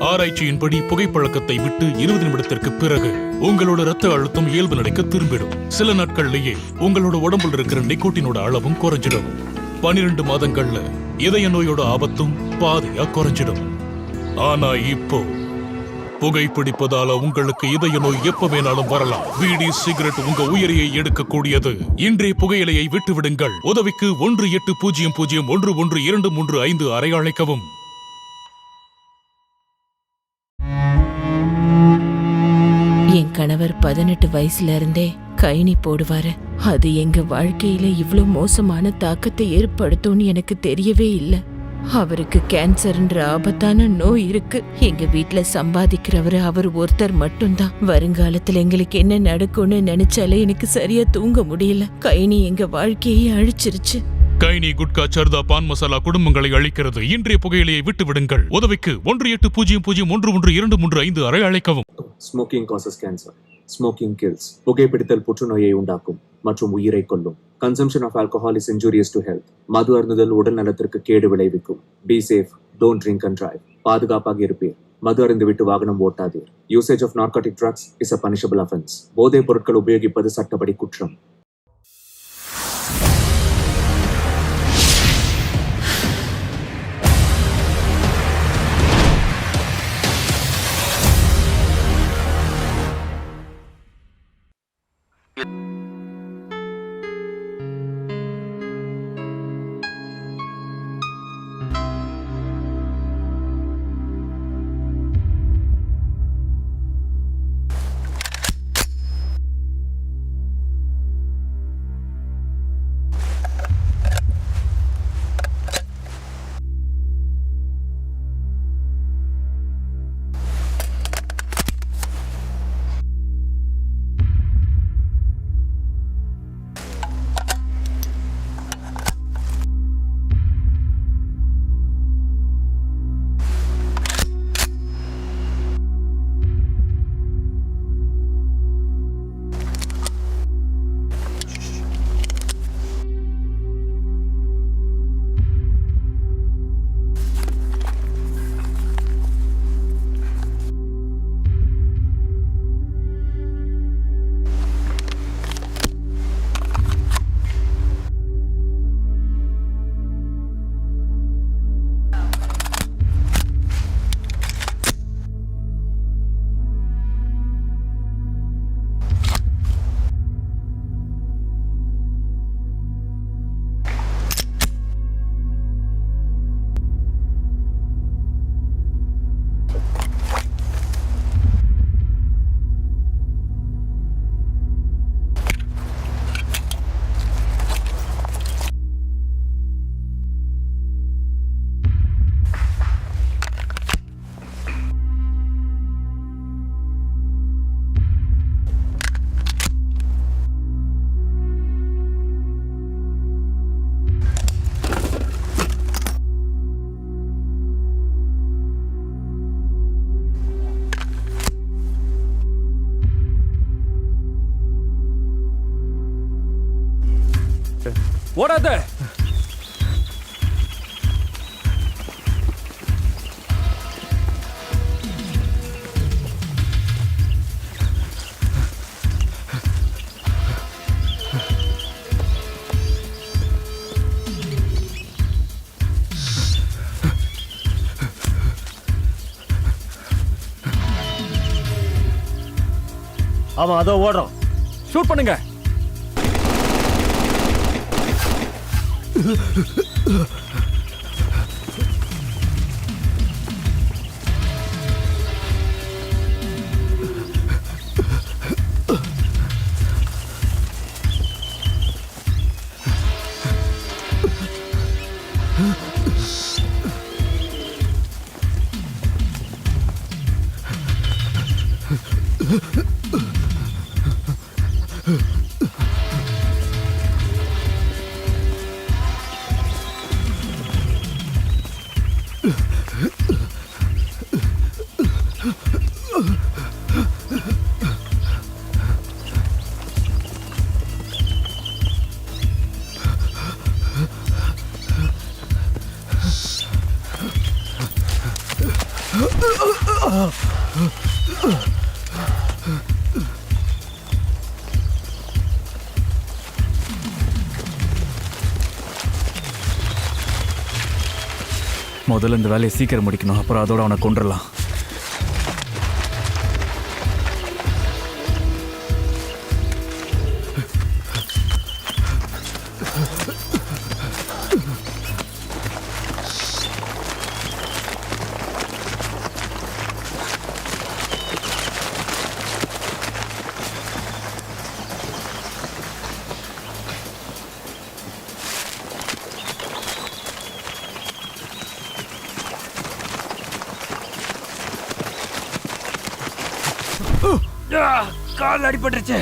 ஆராய்ச்சியின்படி புகைப்பழக்கத்தை விட்டு 20 நிமிடத்திற்கு பிறகு உங்களோட ரத்த அழுத்தம் இயல்பு நிலைக்கு திரும்பிடும். சில நாட்கள்லயே உங்களோட உடம்புல இருக்கிற நிக்கோட்டினோட அளவும் குறைஞ்சிடும். 12 மாதங்கள்ல இதய நோயோட ஆபத்தும் பாதியா குறைஞ்சிடும். ஆனா இப்போ புகைப்பிடிப்பதால உங்களுக்கு இதய நோய் எப்ப வேணாலும் வரலாம். பீடி, சிகரெட் உங்க உயிரையை எடுக்கக்கூடியது. இன்றைய புகையிலையை விட்டுவிடுங்கள். உதவிக்கு 18001123 அழைக்கவும். என் கணவர் 18 வயசுல இருந்தே கைனி போடுவாரு. அது எங்க வாழ்க்கையில இவ்ளோ மோசமான தாக்கத்தை ஏற்படுத்தும்னு எனக்கு தெரியவே இல்லை. அவருக்கு கேன்சர்ன்ற ஆபத்தான நோய் இருக்கு. எங்க வீட்ல சம்பாதிக்கிறவரு அவர் ஒருத்தர் மட்டும்தான். வருங்காலத்துல எங்களுக்கு என்ன நடக்கும்னு நினைச்சாலே எனக்கு சரியா தூங்க முடியல. கைனி எங்க வாழ்க்கையை அழிச்சிருச்சு. கைனி, குட்கா, சர்தா, பான் மசாலா குடும்பங்களை அழிக்கிறது. இன்றைய புகையிலையை விட்டு விடுங்கள். உதவிக்கு 18001123 அழைக்கவும். Smoking causes cancer. Smoking kills. புகைப்பிடித்தல் புற்றுநோயை உண்டாக்கும் மற்றும் உயிரை கொல்லும். Consumption of alcohol is injurious to health. மது அருந்துதல் உடல் நலத்திற்கு கேடு விளைவிக்கும். Be safe, don't drink and drive. பாதுகாப்பாக இருப்பீர். மது அருந்துவிட்டு வாகனம் ஓட்டாதீர். Usage of narcotic drugs is a punishable offence. போதைப் பொருட்கள் உபயோகிப்பது சட்டப்படி குற்றம். ஓடாத. அவன் அதோ ஓடுறான். ஷூட் பண்ணுங்க. முதல்ல இந்த வேலையை சீக்கிரம் முடிக்கணும், அப்புறம் அதோட அவனை கொண்டுடலாம். கால் அடிபட்டுருச்சு.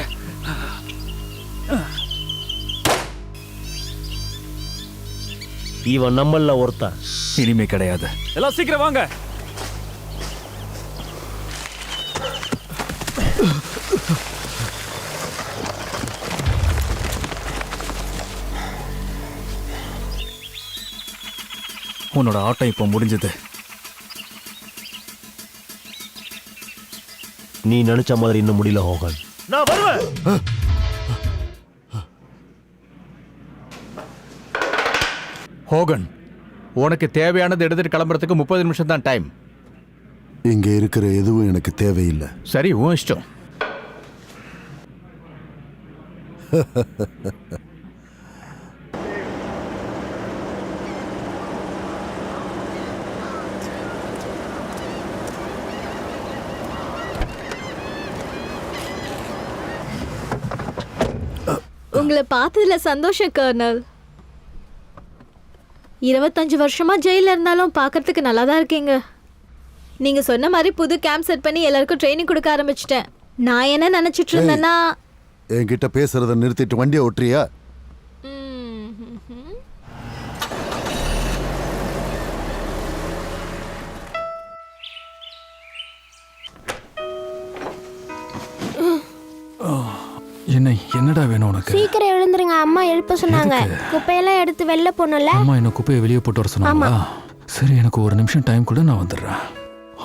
இவன் நம்மள ஒருத்தன். இனிமே கிடையாது. எல்லாம் சீக்கிரம் வாங்க. உன்னோட ஆட்டம் இப்போ முடிஞ்சது. நீ நினைச்ச மாதிரி இன்னும் முடியல ஹோகன். நான் வருவேன். ஹோகன், உனக்கு தேவையானது எடுத்துட்டு கிளம்புறதுக்கு 30 நிமிஷம் தான் டைம். இங்க இருக்கிற எதுவும் எனக்கு தேவையில்லை. சரி, உன் இஷ்டம். உங்களை பார்த்ததுல சந்தோஷம் கர்னல். 25 வருஷமா ஜெயில இருந்தாலும் பார்க்கறதுக்கு நல்லா தான் இருக்கீங்க. நீங்க சொன்ன மாதிரி புது கேம்ப் செட் பண்ணி எல்லாருக்கும் ட்ரைனிங் கொடுக்க ஆரம்பிச்சிட்டேன். நான் என்ன நினைச்சிட்டு இருந்தேன்னா, என்கிட்ட பேசுறத நிறுத்திட்டு வண்டியை ஓட்டுறியா? என்னடா வேணும் உனக்கு? சீக்கிரம் எழுந்துருங்க, அம்மா எழுப்ப சொன்னாங்க. குப்பையெல்லாம் எடுத்து வெளில போனல. அம்மா என்ன குப்பையை வெளியே போட்டு வர சொன்னாங்களா? சரி, எனக்கு ஒரு நிமிஷம் டைம் கூட, நான் வந்துடுறேன்.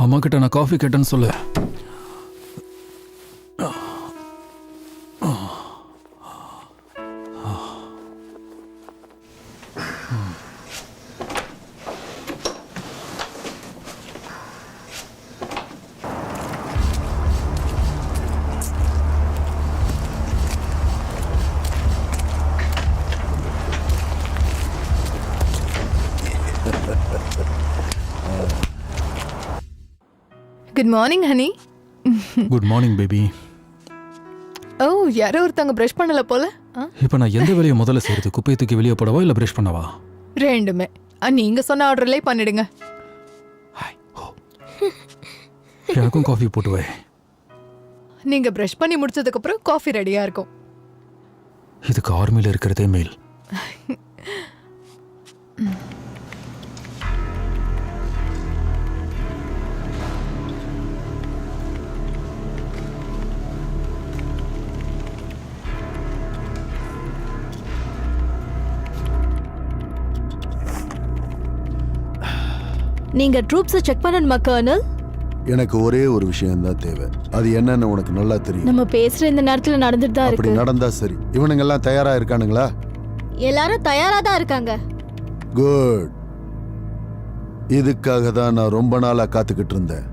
அம்மா கிட்ட நான் காஃபி கேட்டேன்னு சொல்லு. Good morning honey. Good morning baby. ஓ, யாரோ ஒருத்தவங்க ப்ரஷ் பண்ணல போல. இப்போ நான் எந்த வேலையை முதல்ல செய்யறது? குப்பையை தூக்கி வெளியே போடவா இல்லை ப்ரஷ் பண்ணவா? ரெண்டுமே. நீங்க சொன்ன ஆர்டர்லேயே பண்ணிடுங்க. எனக்கும் காஃபி போட்டு வை. நீங்க ப்ரஷ் பண்ணி முடிச்சதுக்கு அப்புறம் காஃபி ரெடியா இருக்கும். இதுக்கு ஆர்மியில் இருக்கிறதே மேல். நீங்க ட்ரூப்ஸை செக் பண்ணணுமா கர்னல்? எனக்கு ஒரே ஒரு விஷயம் தான் தேவை. அது என்னன்னு உனக்கு நல்லா தெரியும். நம்ம பேசுற இந்த நேரத்துல நடந்துட்டு தான் அப்படி இருக்கு. நடந்தா சரி. இவனுங்க எல்லாம் தயாரா இருக்கானுங்களா? எல்லாரும் தயாரா தான் இருக்காங்க. குட். இதுக்காக தான் நான் ரொம்ப நாளா காத்துக்கிட்டு இருந்தேன்.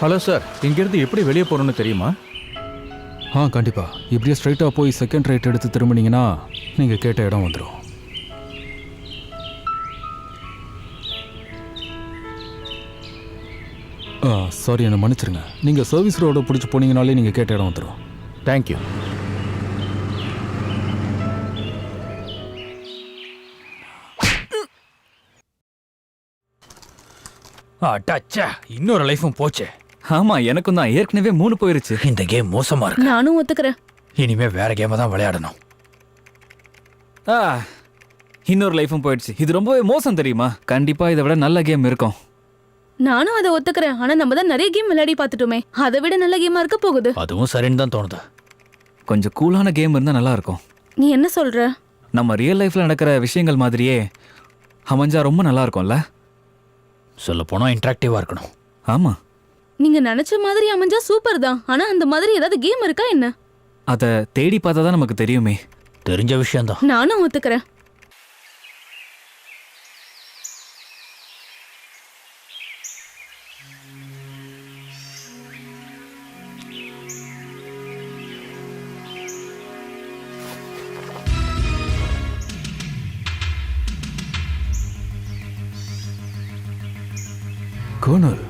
ஹலோ சார், இங்கிருந்து எப்படி வெளியே போகணும்னு தெரியுமா? கண்டிப்பா. இப்படியே ஸ்ட்ரைட்டாக போய் செகண்ட் ரைட் எடுத்து திரும்பினீங்கன்னா நீங்கள் கேட்ட இடம் வந்துடும். சாரி, என்னை மன்னிச்சிருங்க. நீங்கள் சர்வீஸ் ரோடை பிடிச்சி போனீங்கனாலே நீங்கள் கேட்ட இடம் வந்துடும். தேங்க்யூ. இன்னொரு லைஃபும் போச்சு. ஆமா, எனக்கும் தான். ஏற்கனவே 3 போயிருச்சு. இந்த கேம் மோசமா இருக்கு. நானும் ஒத்துக்கிறேன். இனிமே வேற கேமை தான் விளையாடணும். இன்னொரு லைஃபும் போயிடுச்சு. இது ரொம்பவே மோசம் தெரியுமா? கண்டிப்பா இதை விட நல்ல கேம் இருக்கும். நானும் அதை ஒத்துக்கிறேன். ஆனா நம்ம தான் நிறைய கேம் விளையாடி பார்த்துட்டோமே. அதை விட நல்ல கேமா இருக்க போகுது. அதுவும் சரின்னு தான் தோணுது. கொஞ்சம் கூலான கேம் இருந்தா நல்லா இருக்கும். நீ என்ன சொல்ற? நம்ம ரியல் லைஃப்ல நடக்கிற விஷயங்கள் மாதிரியே அமைஞ்சா ரொம்ப நல்லா இருக்கும்ல. சொல்ல போனா இன்டராக்டிவா இருக்கணும். ஆமா, நீங்க நினைச்ச மாதிரி அமைஞ்சா சூப்பர் தான். ஆனா அந்த மாதிரி ஏதாவது கேம் இருக்கா என்ன? அதை தேடி பார்த்தா தான் நமக்கு தெரியுமே. தெரிஞ்ச விஷயம்தான். நானும் ஒத்துக்கிறேன். கர்னல்,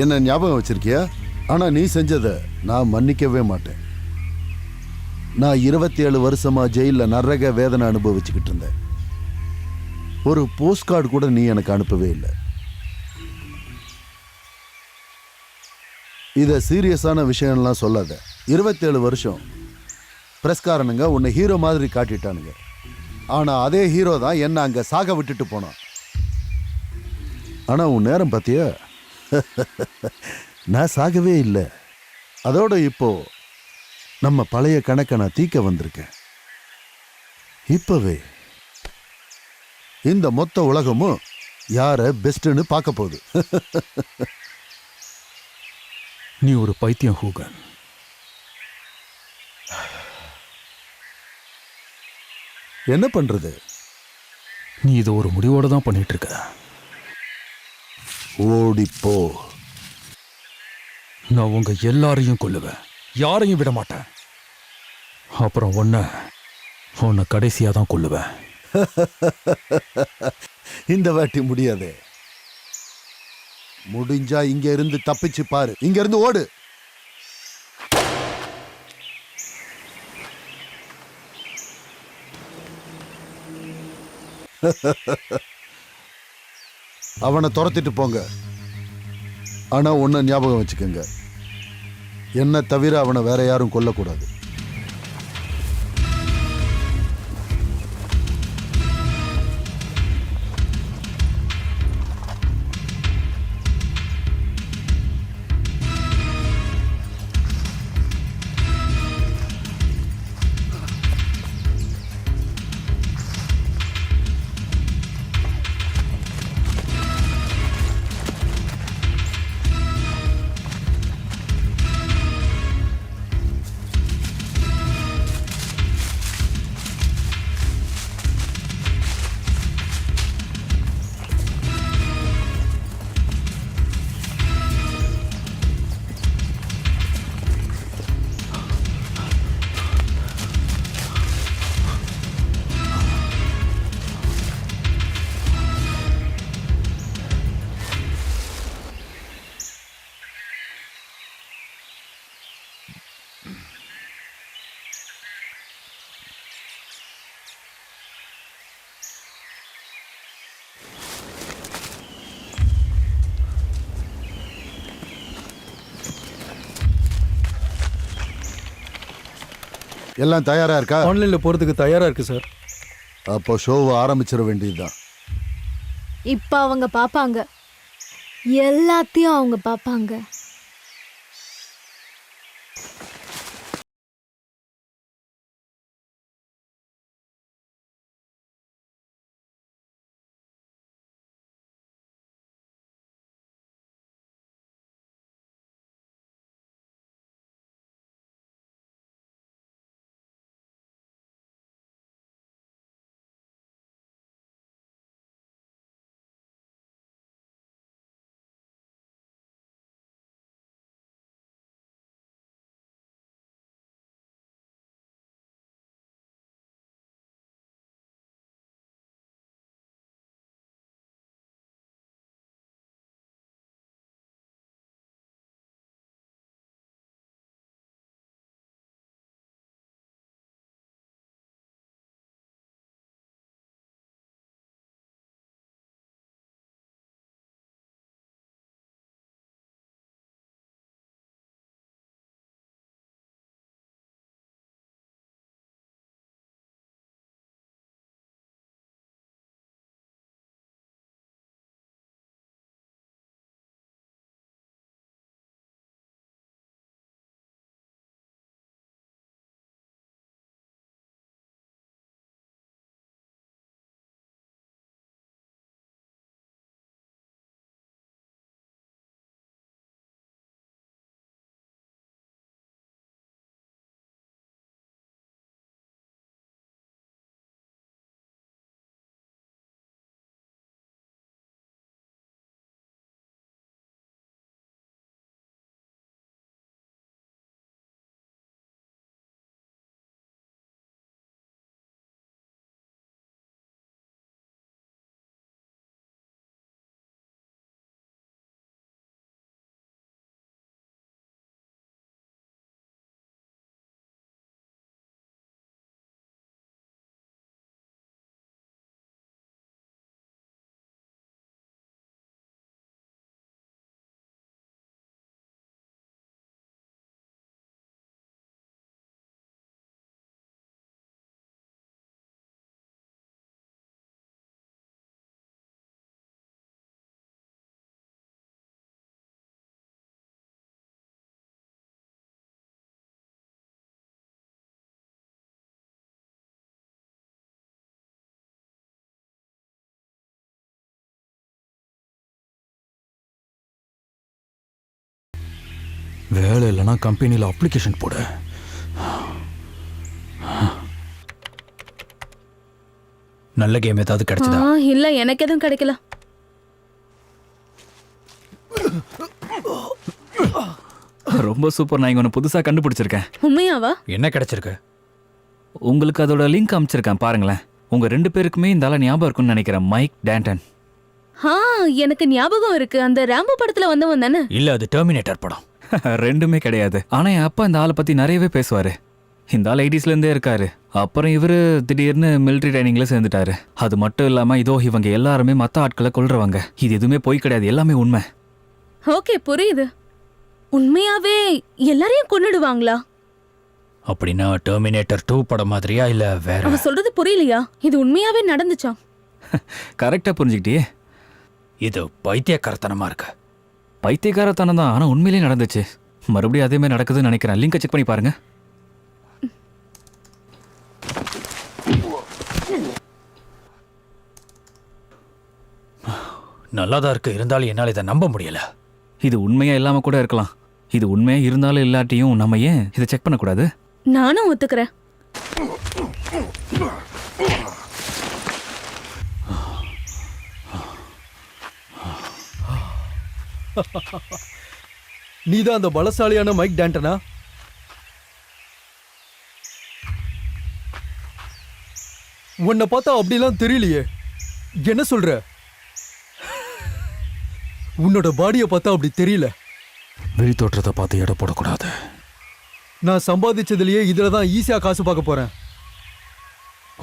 என்ன ஞாபகம் வச்சிருக்கியா? ஆனா நீ செஞ்சதை நான் மன்னிக்கவே மாட்டேன். நான் 27 வருஷமா ஜெயில நரக வேதனை அனுபவிச்சுக்கிட்டு இருந்தேன். ஒரு போஸ்ட் கார்டு கூட நீ எனக்கு அனுப்பவே இல்லை. இத சீரியஸான விஷயம்லாம் சொல்லாத. 27 வருஷம் பிரஸ்காரனுங்க உன்னை ஹீரோ மாதிரி காட்டிட்டானுங்க. ஆனா அதே ஹீரோ தான் என்ன அங்க சாக விட்டுட்டு போனான். ஆனா உன் நேரம் பார்த்தியா? நான் சாகவே இல்லை. அதோட இப்போ நம்ம பழைய கணக்கை நான் தீக்க வந்திருக்கேன். இப்பவே இந்த மொத்த உலகமும் யார பெஸ்ட்னு பார்க்க போகுது. நீ ஒரு பைத்தியம் ஹூகன். என்ன பண்றது? நீ இதை ஒரு முடிவோட தான் பண்ணிட்டு இருக்க. ஓடிப்போ. நான் உங்க எல்லாரையும் கொல்லுவேன், யாரையும் விட மாட்டேன். அப்புறம் உன்னை கடைசியா தான் கொல்லுவேன். இந்த வாட்டி முடியாதே. முடிஞ்சா இங்க இருந்து தப்பிச்சு பாரு. இங்க இருந்து ஓடு. அவனை துரத்திட்டு போங்க. ஆனா ஒன்ன ஞாபகம் வச்சுக்கோங்க, என்ன தவிர அவனை வேற யாரும் கொல்லக்கூடாது. எல்லாம் தயாரா இருக்கா? ஆன்லைன்ல போறதுக்கு தயாரா இருக்கு சார். அப்போ ஷோவை ஆரம்பிச்சிட வேண்டியதுதான். இப்ப அவங்க பாப்பாங்க, எல்லாத்தையும் அவங்க பாப்பாங்க. வேலை இல்லைன்னா கம்பெனியில் அப்ளிகேஷன் போடு. நல்ல கேம் ஏதாவது கிடைச்சதா? இல்ல, எனக்கு எதுவும் கிடைக்கல. ரொம்ப சூப்பர். நான் இங்க ஒன்று புதுசாக கண்டுபிடிச்சிருக்கேன். உண்மையாவா? என்ன கிடைச்சிருக்கு? உங்களுக்கு அதோட லிங்க் அமைச்சிருக்கேன் பாருங்களேன். உங்க 2 பேருக்குமே இந்த ஆள ஞாபகம் இருக்கும்னு நினைக்கிறேன். மைக் டேண்டன். எனக்கு ஞாபகம் இருக்கு. அந்த ராம்போ படத்துல வந்தவன் தானே? இல்ல, அது டெர்மினேட்டர் படம். ரெண்டுமே கிடையாது. ஆனா என் அப்பா இந்த ஆளை பத்தி நிறையவே பேசுவாரு. இந்த ஆள் 80s இருந்தே இருக்காரு. அப்புறம் இவரு திடீர்னு மிலிட்டரி ட்ரைனிங்ல சேர்ந்துட்டாரு. அது மட்டும் இல்லாம இதோ இவங்க எல்லாருமே மத்த ஆட்களை கொல்றவங்க. இது எதுவுமே பொய் கிடையாது, எல்லாமே உண்மை. ஓகே, புரியுது. உண்மையாவே எல்லாரையும் கொன்னுடுவாங்களா? அப்படின்னா டெர்மினேட்டர் 2 படம் மாதிரியா இல்ல வேற? அவ சொல்றது புரியலையா? இது உண்மையாவே நடந்துச்சா? கரெக்டா புரிஞ்சுக்கிட்டியே. இது பைத்தியக்காரத்தனமா இருக்கு. பைத்தியக்காரத்தனம் தான், ஆனா உண்மையிலேயே நடந்துச்சு. மறுபடியும் அதே மாதிரி நடக்குதுன்னு நினைக்கிறேன். லிங்கை செக் பண்ணி பாருங்க. நல்லாதான் இருக்கு. இருந்தாலும் என்னால் இதை நம்ப முடியல. இது உண்மையா இல்லாம கூட இருக்கலாம். இது உண்மையா இருந்தாலும் இல்லாட்டியும் நம்ம ஏன் இதை செக் பண்ணக்கூடாது? நானும் ஒத்துக்கிறேன். நீதான் அந்த பலசாலியான மைக் டேண்டனா? உன்னை பார்த்தா அப்படிலாம் தெரியலையே. என்ன சொல்ற? உன்னோட பாடியை பார்த்தா அப்படி தெரியல. வெளி தோற்றத்தை பார்த்து எடை போடக்கூடாது. நான் சம்பாதிச்சதுலயே இதுல தான் ஈஸியா காசு பார்க்க போறேன்.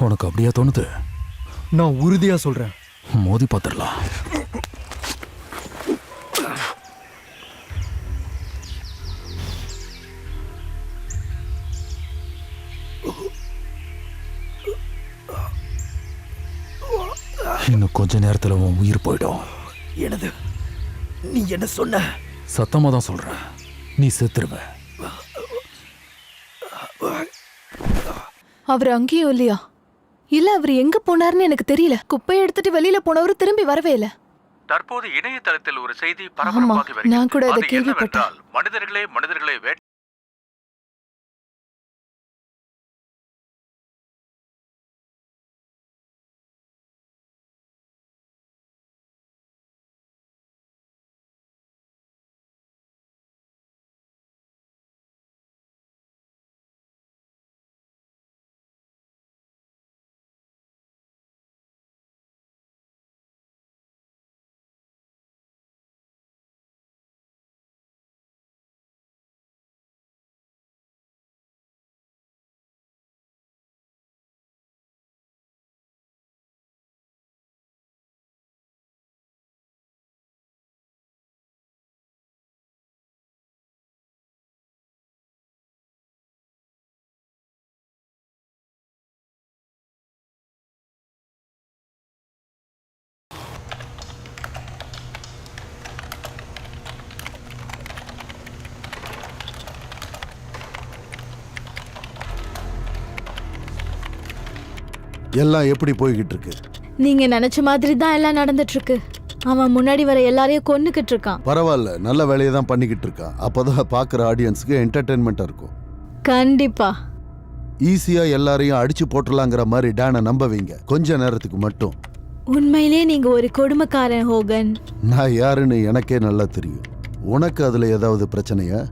உனக்கு அப்படியே தோணுது? நான் உறுதியா சொல்றேன். மோதி பார்த்துடலாம். இன்னும் கொஞ்ச நேரத்துல உன் உயிர் போயிடும். என்னது? நீ என்ன சொன்ன? சத்தமா தான் சொல்றேன், நீ செத்துருவ. அவர் அங்கேயும் இல்லையா? இல்ல, அவர் எங்க போனாருன்னு எனக்கு தெரியல. குப்பையை எடுத்துட்டு வெளியில போனவர் திரும்பி வரவே இல்ல. தற்போது இணையதளத்தில் ஒரு செய்தி ஆமா, பரபரப்பாகி வருகிறது. நான் கூட அதை அது கேள்விப்பட்டேன். என்னவென்றால், மனிதர்களே எல்லாம் எப்படி போய்கிட்டு இருக்கு? நீங்க நினைச்ச மாதிரி தான் எல்லாம் நடந்துட்டு இருக்கு. அவன் முன்னாடி வர எல்லாரையும் கொன்னுக்கிட்டு இருக்கான். பரவாயில்ல, நல்ல வேலையை தான் பண்ணிக்கிட்டு இருக்கான். அப்பதான் பார்க்குற ஆடியன்ஸுக்கு என்டர்டெயின்மெண்ட்டாக இருக்கும். கண்டிப்பா. ஈஸியா எல்லாரையும் அடிச்சு போட்டுடலாங்கிற மாதிரி டேனை நம்ப வைங்க, கொஞ்ச நேரத்துக்கு மட்டும். உண்மையிலே நீங்க ஒரு கொடுமைக்காரன் ஹோகன். நான் யாருன்னு எனக்கே நல்லா தெரியும். உனக்கு அதுல ஏதாவது பிரச்சனையா?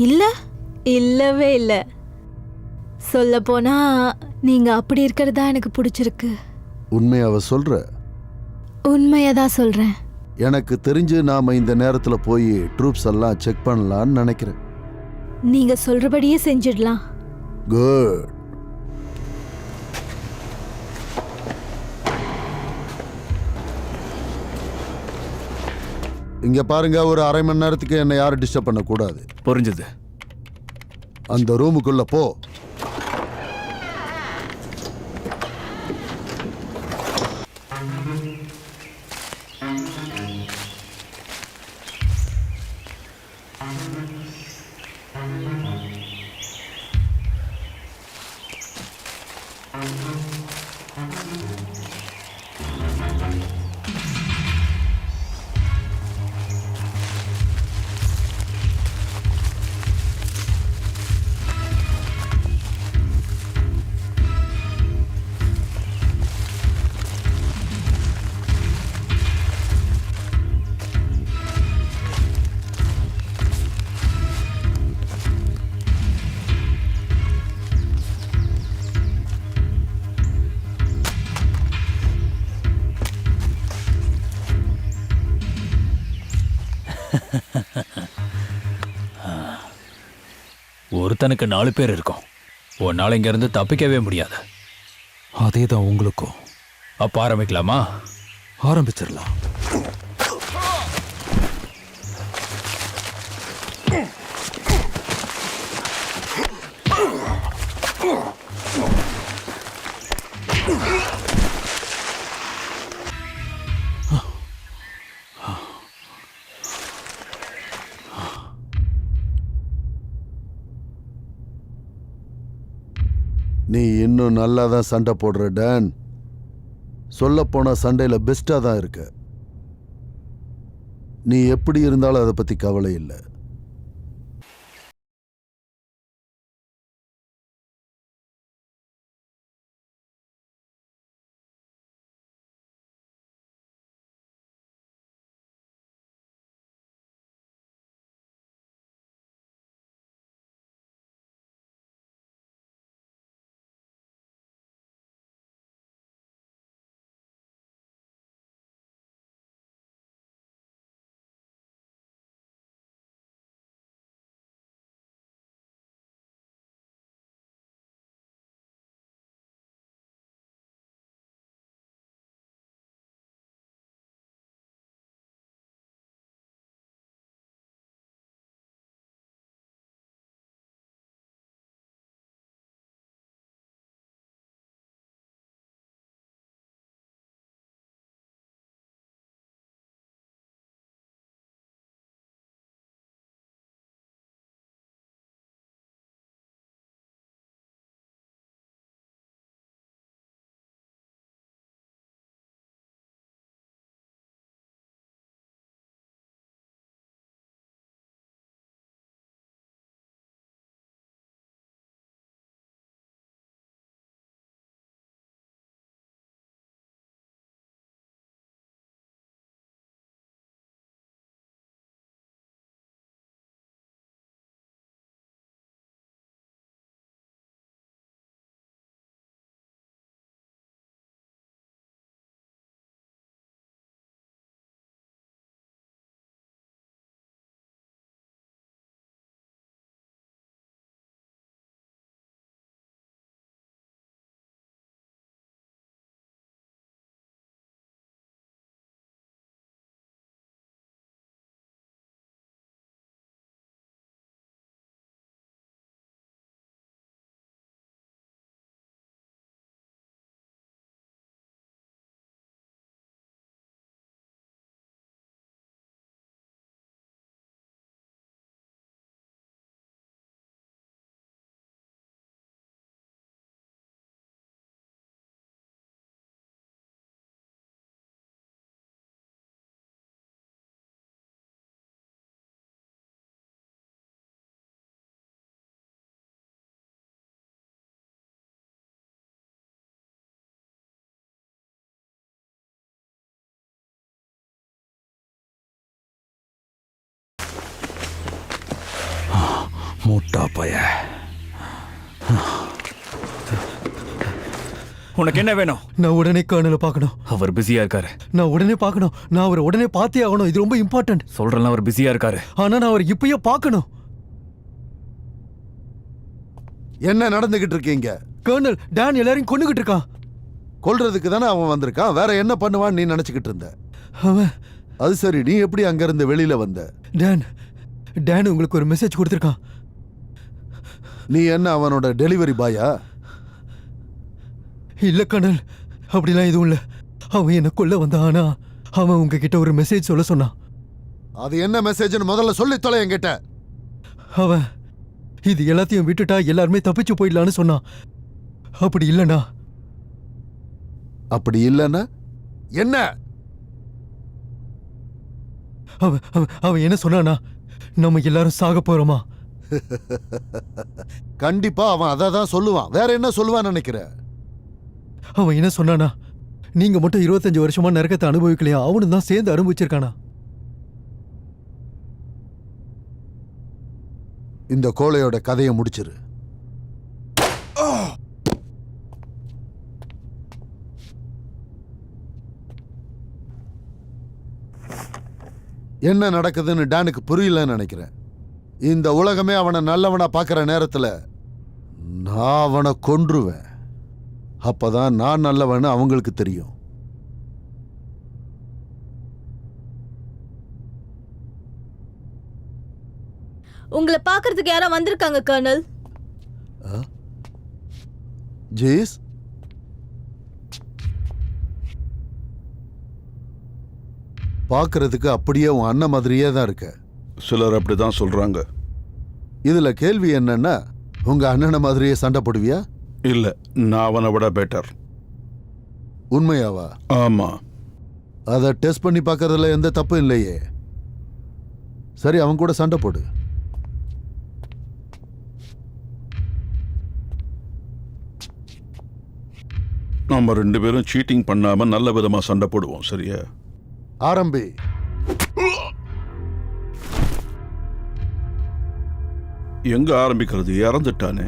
இல்ல, இல்லவே இல்ல. சொல்ல போனா நீங்க அப்படி இருக்கிறதா எனக்கு பிடிச்சிருக்கு. உண்மையாவ சொல்ற? உண்மையதான் சொல்றேன். எனக்கு தெரிஞ்சு நாம இந்த நேரத்துல போய் ட்ரூப்ஸ் எல்லாம் செக் பண்ணலாம்னு நினைக்கிறேன். நீங்க சொல்றபடியே செஞ்சிடலாம். குட். இங்க பாருங்க, ஒரு அரை மணி நேரத்துக்கு என்னை யாரும் டிஸ்டர்ப் பண்ண கூடாது. புரிஞ்சது. அந்த ரூமுக்குள்ள போ. ஒருத்தனுக்கு 4 பேர் இருக்கும். உன்னால இங்க இருந்து தப்பிக்கவே முடியாது. அதே தான் உங்களுக்கும். அப்ப ஆரம்பிக்கலாமா? ஆரம்பிச்சிடலாம். நீ இன்னும் நல்லா தான் சண்டை போடுற டான். சொல்லப்போனா சண்டையில பெஸ்டா தான் இருக்க. நீ எப்படி இருந்தாலும் அதை பத்தி கவலை இல்லை. மூட்டா பய. உனக்கு என்ன வேணும்? நான் உடனே கர்னலை பார்க்கணும். அவர் பிஸியா இருக்காரு. நான் உடனே பார்க்கணும். நான் அவரை உடனே பார்த்தே ஆகணும். இது ரொம்ப இம்பார்ட்டன்ட். சொல்றேன், அவர் பிஸியா இருக்காரு. ஆனா நான் அவர் இப்பயே பார்க்கணும். என்ன நடந்துகிட்டு இருக்கீங்க? கர்னல், டான் எல்லாரையும் கொன்னுகிட்டு இருக்கான். கொல்றதுக்கு தானே அவன் வந்திருக்கான். வேற என்ன பண்ணுவான்னு நீ நினைச்சுக்கிட்டு இருந்த? அவன் அது சரி, நீ எப்படி அங்க இருந்து வெளியில வந்த? டான் உங்களுக்கு ஒரு மெசேஜ் கொடுத்துருக்கான். நீ என்ன அவனோட டெலிவரி பாயா? இல்ல கர்னல், அப்படிலாம் எதுவும் இல்ல. அவன் என்ன கொல்ல வந்தான். ஆனா அவன் உங்ககிட்ட ஒரு மெசேஜ் சொல்ல சொன்னான். அது என்ன மெசேஜ்னு முதல்ல சொல்லி தொலை என்கிட்ட. அவன் இது எல்லாத்தையும் விட்டுட்டா எல்லாருமே தப்பிச்சு போயிடலான்னு சொன்னான். அப்படி இல்லனா? அப்படி இல்லன்னா என்ன? அவன் என்ன சொன்னானா, நம்ம எல்லாரும் சாக போறோமா? கண்டிப்பா அவன் அதை தான் சொல்லுவான். வேற என்ன சொல்லுவான்னு நினைக்கிற? அவன் என்ன சொன்னானா, நீங்க மட்டும் 25 வருஷமா நரகத்தை அனுபவிக்கலையா, அவனும் தான் சேர்ந்து அனுபவிச்சிருக்கானா? இந்த கோழையோட கதையை முடிச்சிரு. என்ன நடக்குதுன்னு டானுக்கு புரியலன்னு நினைக்கிறேன். இந்த உலகமே அவனை நல்லவனா பார்க்குற நேரத்துல நான் அவனை கொன்றுவேன். அப்பதான் நான் நல்லவன்னு அவங்களுக்கு தெரியும். உங்களை பார்க்கறதுக்கு யாரோ வந்திருக்காங்க கர்னல். ஜீஸ், பார்க்கறதுக்கு அப்படியே உன் அண்ணன் மாதிரியே தான் இருக்க. சிலர் அப்படிதான் சொல்றாங்க. இதுல கேள்வி என்னன்னா, உங்க அண்ணனை மாதிரியே சண்டை போடுவியா? இல்ல, நான் அவனை விட பெட்டர். உண்மையாவா? ஆமா. அதை டெஸ்ட் பண்ணி பார்க்கறதுல எந்த தப்பும் இல்லையே. சரி, அவன் கூட சண்டை போடு. நம்ம 2 பேரும் சீட்டிங் பண்ணாம நல்ல விதமா சண்டை போடுவோம். சரியா? ஆரம்பி. எங்க ஆரம்பிக்கிறது? இறந்துட்டானே.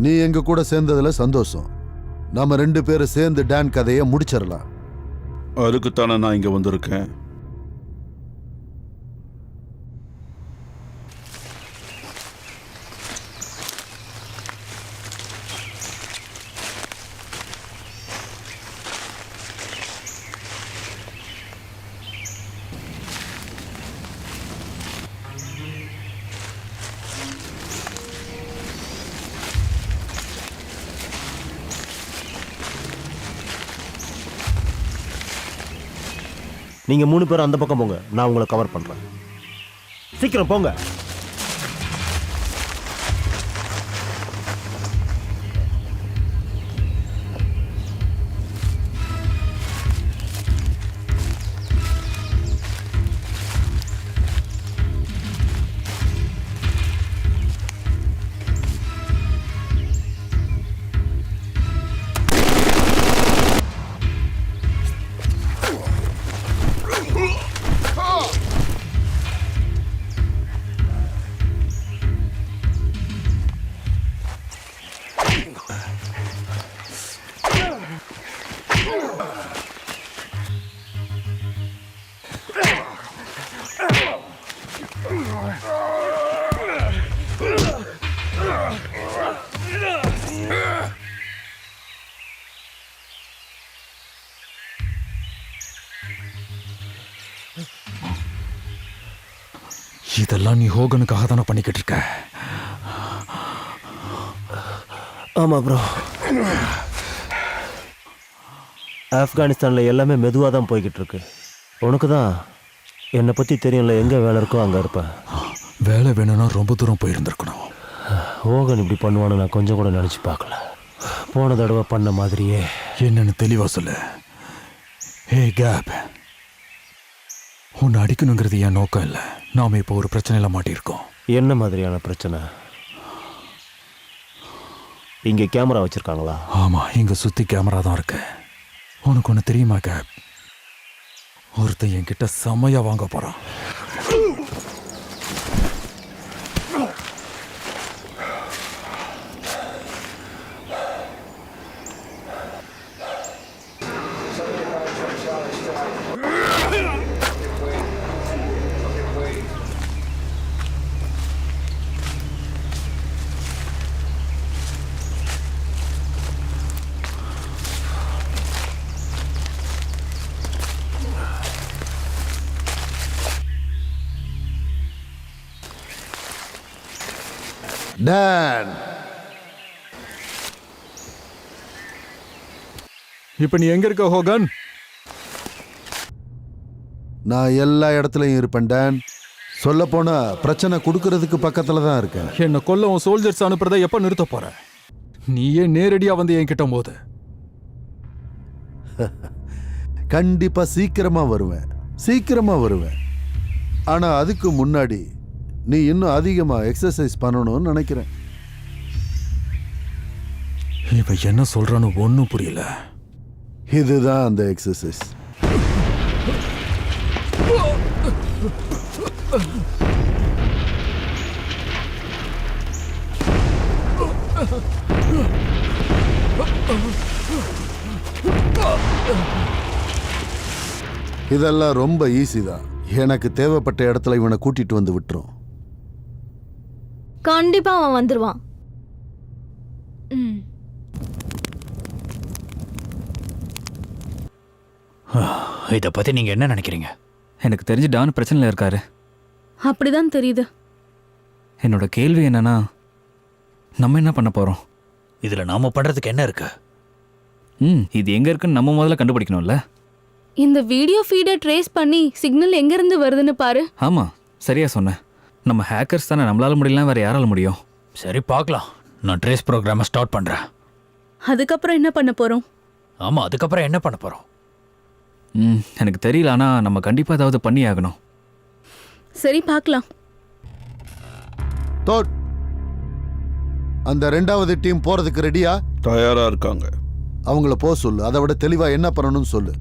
நீ எங்க கூட சேர்ந்ததுல சந்தோஷம். நாம 2 பேரும் சேர்ந்து டான் கதையை முடிச்சிடலாம். அதுக்குத்தானே நான் இங்க வந்திருக்கேன். நீங்க 3 பேரும் அந்த பக்கம் போங்க, நான் உங்களை கவர் பண்றேன். சீக்கிரம் போங்க. இதெல்லாம் நீ ஹோகனுக்காக தானே பண்ணிக்கிட்டு இருக்க? ஆமா ப்ரோ. ஆப்கானிஸ்தானில் எல்லாமே மெதுவாக தான் போய்கிட்டு இருக்கு. உனக்கு தான் என்னை பற்றி தெரியும்ல, எங்கே வேலை இருக்கோ அங்கே இருப்பேன். வேலை வேணும்னா ரொம்ப தூரம் போயிருந்திருக்கணும். ஹோகன் இப்படி பண்ணுவான்னு நான் கொஞ்சம் கூட நினச்சி பார்க்கல. போன தடவை பண்ண மாதிரியே. என்னன்னு தெளிவாக சொல்லு. ஹே கேப், உன்னை அடிக்கணுங்கிறது என் நோக்கம் இல்லை. நாம இப்போ ஒரு பிரச்சனையில மாட்டியிருக்கோம். என்ன மாதிரியான பிரச்சனை? இங்கே கேமரா வச்சிருக்காங்களா? ஆமா, இங்க சுத்தி கேமரா தான் இருக்கு. உனக்கு ஒன்று தெரியுமா கேப்? ஒருத்தன் என்கிட்ட செம்மையா வாங்க போறான். டான், இப்ப நீ எங்க இருக்க ஹோகன்? நான் எல்லா இடத்துலையும் இருப்பேன் டான். சொல்ல போனா பிரச்சனை கொடுக்கறதுக்கு பக்கத்துல தான் இருக்கேன். என்ன கொல்ல உன் சோல்ஜர்ஸ் அனுப்புறதை எப்ப நிறுத்த போற? நீயே நேரடியா வந்து என்கிட்ட மோது. கண்டிப்பா சீக்கிரமா வருவேன். ஆனா அதுக்கு முன்னாடி நீ இன்னும் அதிகமா எக்ஸசைஸ் பண்ணணும்னு நினைக்கிறேன். இவன் என்ன சொல்றான்னு ஒன்றும் புரியல. இதுதான் அந்த எக்ஸசைஸ். இதெல்லாம் ரொம்ப ஈஸி தான். எனக்கு தேவைப்பட்ட இடத்துல இவனை கூட்டிட்டு வந்து விட்டுரும். கண்டிப்பா அவன் வந்துருவான். இதை பத்தி நீங்க என்ன நினைக்கிறீங்க? எனக்கு தெரிஞ்சு டான் பிரச்சனையில் இருக்காரு. அப்படிதான் தெரியுது. என்னோட கேள்வி என்னன்னா, நம்ம என்ன பண்ண போறோம்? இதுல நாம பண்றதுக்கு என்ன இருக்கு? இது எங்க இருக்குன்னு நம்ம முதல்ல கண்டுபிடிக்கணும்ல. இந்த வீடியோ ஃபீடை ட்ரேஸ் பண்ணி சிக்னல் எங்க இருந்து வருதுன்னு பாரு. ஆமா, சரியா சொன்னேன். நம்ம ஹேக்கர்ஸ் தானே, நம்மளால முடியலாம், வேற யாரால முடியும்? சரி பார்க்கலாம். நான் ட்ரேஸ் ப்ரோக்ராமை ஸ்டார்ட் பண்றேன். அதுக்கப்புறம் என்ன பண்ண போறோம்? ஆமா, அதுக்கப்புறம் என்ன பண்ண போறோம்? எனக்கு தெரியல, ஆனா நம்ம கண்டிப்பா ஏதாவது பண்ணி ஆகணும். சரி பார்க்கலாம். தோட், அந்த 2வது டீம் போறதுக்கு ரெடியா? தயாரா இருக்காங்க. அவங்கள போக சொல்லு. அதை விட தெளிவா என்ன பண்ணணும்னு சொல்லு.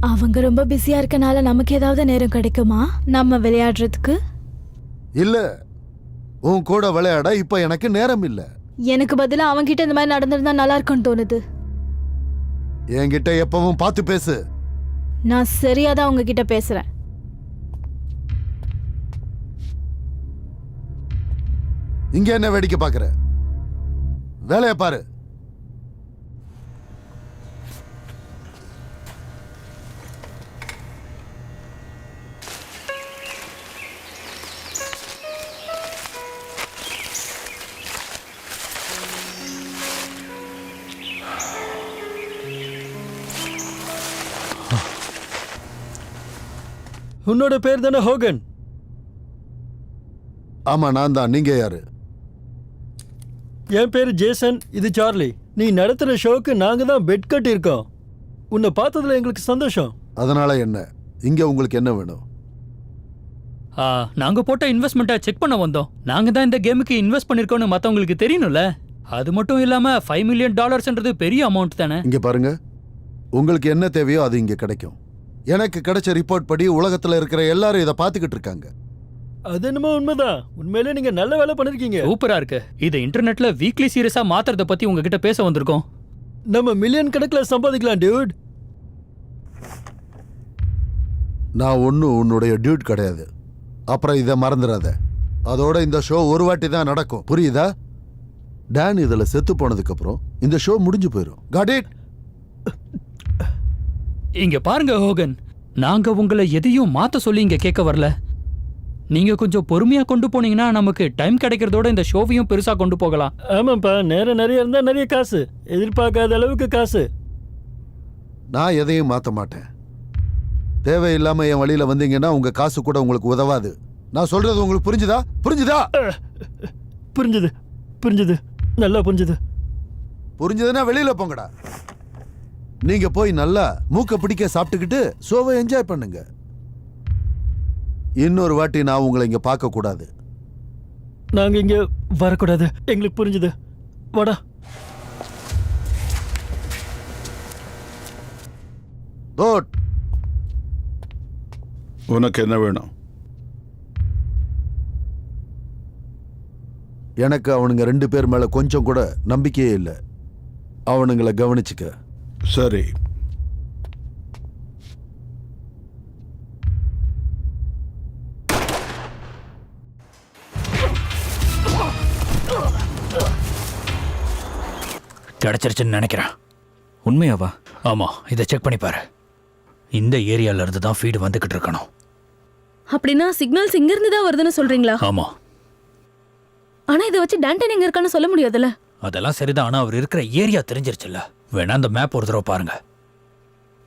அவங்க ரொம்ப பிஸியா இருக்கனால நமக்கு ஏதாவது நேரம் கிடைக்குமா நம்ம விளையாடுறதுக்கு? இல்ல, உன் கூட விளையாட இப்ப எனக்கு நேரம் இல்ல. எனக்கு பதிலா அவன்கிட்ட இந்த மாதிரி நடந்திருந்தா நல்லா இருக்கும்னு தோணுது. என்கிட்ட எப்பவும் பார்த்து பேசு. நான் சரியாதான் உங்ககிட்ட பேசுறேன். இங்க என்ன வேடிக்கை பாக்குற? வேலைய பாரு. உன்னோட பேர் தானே ஹோகன்? ஆமா, நான் தான். நீங்க யாரு? என் பேர் ஜேசன், இது சார்லி. நீ நடத்துற ஷோக்கு நாங்க தான் பெட் கட்டியிருக்கோம். உன்னை பார்த்ததுல எங்களுக்கு சந்தோஷம். அதனால என்ன? இங்க உங்களுக்கு என்ன வேணும்? நாங்க போட்ட இன்வெஸ்ட்மெண்ட்டை செக் பண்ண வந்தோம். நாங்க தான் இந்த கேமுக்கு இன்வெஸ்ட் பண்ணிருக்கோம்னு மத்தவங்களுக்கு தெரியணும்ல. அது மட்டும் இல்லாம $5 மில்லியன் பெரிய அமௌண்ட் தானே. இங்க பாருங்க, உங்களுக்கு என்ன தேவையோ அது இங்க கிடைக்கும். எனக்கு கிடைச்ச ரிப்போர்ட் படி உலகத்துல இருக்கிற எல்லாரும் இதை பார்த்துக்கிட்டு இருக்காங்க. அது என்னமோ உண்மைதான். உண்மையிலே நீங்க நல்ல வேலை பண்ணிருக்கீங்க. சூப்பரா இருக்கு. இதை இன்டர்நெட்ல வீக்லி சீரியஸா மாத்துறத பத்தி உங்ககிட்ட பேச வந்திருக்கோம். நம்ம மில்லியன் கணக்கில் சம்பாதிக்கலாம் டியூட். நான் ஒன்னும் உன்னுடைய டியூட் கிடையாது. அப்புறம் இதை மறந்துடாத. அதோட இந்த ஷோ ஒரு வாட்டி தான் நடக்கும், புரியுதா? டான் இதுல செத்து போனதுக்கு அப்புறம் இந்த ஷோ முடிஞ்சு போயிடும். Got it? இங்க பாருங்க ஹோகன், நாங்க உங்களை எதையும் மாத்த சொல்லி இங்க கேட்க வரல. நீங்க கொஞ்சம் பொறுமையா கொண்டு போனீங்கன்னா நமக்கு டைம் கிடைக்கிறதோட இந்த ஷோவையும் பெருசா கொண்டு போகலாம். ஆமாப்பா, நேரம் நிறைய இருந்தா நிறைய காசு, எதிர்பார்க்காத அளவுக்கு காசு. நான் எதையும் மாத்த மாட்டேன். தேவையில்லாம என் வழியில வந்தீங்கன்னா உங்க காசு கூட உங்களுக்கு உதவாது. நான் சொல்றது உங்களுக்கு புரிஞ்சுதா? புரிஞ்சுதா? புரிஞ்சுது, புரிஞ்சுது, நல்லா புரிஞ்சுது. புரிஞ்சதுன்னா வெளியில போங்கடா. நீங்க போய் நல்லா மூக்க பிடிக்க சாப்பிட்டுக்கிட்டு ஷோவை என்ஜாய் பண்ணுங்க. இன்னொரு வாட்டி நான் உங்களை இங்க பார்க்க கூடாது. நாங்க இங்க வரக்கூடாது, எங்களுக்கு புரிஞ்சுது. வாடா. தோட், உனக்கு என்ன வேணும்? எனக்கு அவனுங்க 2 பேர் மேல கொஞ்சம் கூட நம்பிக்கையே இல்லை. அவனுங்களை கவனிச்சுக்க. சரி, கிடைச்சிருச்சுன்னு நினைக்கிறேன். உண்மையாவா? ஆமா, இதை செக் பண்ணி பாரு. இந்த ஏரியால இருந்து தான் ஃபீடு வந்துகிட்டு இருக்கணும். அப்படின்னா சிக்னல்ஸ் இங்க இருந்து தான் வருதுன்னு சொல்றீங்களா? ஆமா. ஆனா இதை வச்சு டான்டன் எங்க இருக்கான்னு சொல்ல முடியாதுல்ல. அதெல்லாம் சரிதான், ஆனா அவர் இருக்கிற ஏரியா தெரிஞ்சிருச்சுல்ல. வேணா அந்த மேப் ஒரு தடவை பாருங்க.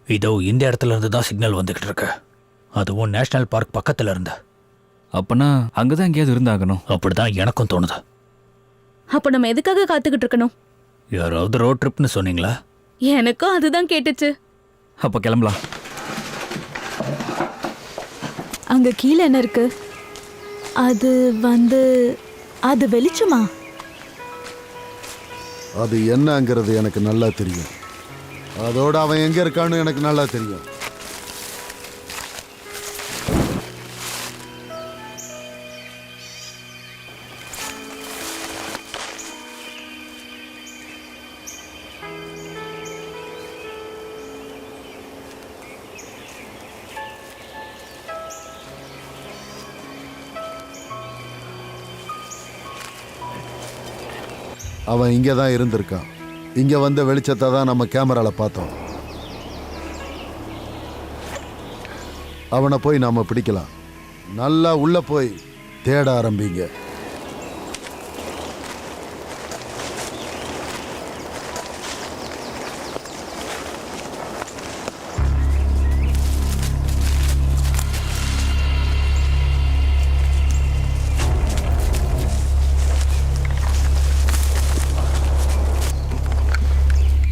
இதோ இந்த இடத்துல இருந்து தான் சிக்னல் வந்துகிட்டு இருக்கு. அதுவும் நேஷனல் பார்க் பக்கத்துல இருந்து. அப்பனா அங்கதான் எங்கேயாவது இருந்தாகணும். அப்படிதான் எனக்கும் தோணுது. அப்ப நம்ம எதுக்காக காத்துக்கிட்டு இருக்கணும்? யாராவது ரோட் ட்ரிப்னு சொன்னீங்களா? எனக்கும் அதுதான் கேட்டுச்சு. அப்ப கிளம்பலாம். அங்க கீழே என்ன இருக்கு? அது வெளிச்சமா? அது என்னங்கிறது எனக்கு நல்லா தெரியும். அதோட அவன் எங்க இருக்கான்னு எனக்கு நல்லா தெரியும். அவன் இங்கே தான் இருந்திருக்கான். இங்கே வந்த வெளிச்சத்தை தான் நம்ம கேமரால பார்த்தோம். அவனை போய் நாம பிடிக்கலாம். நல்லா உள்ள போய் தேட ஆரம்பிங்க.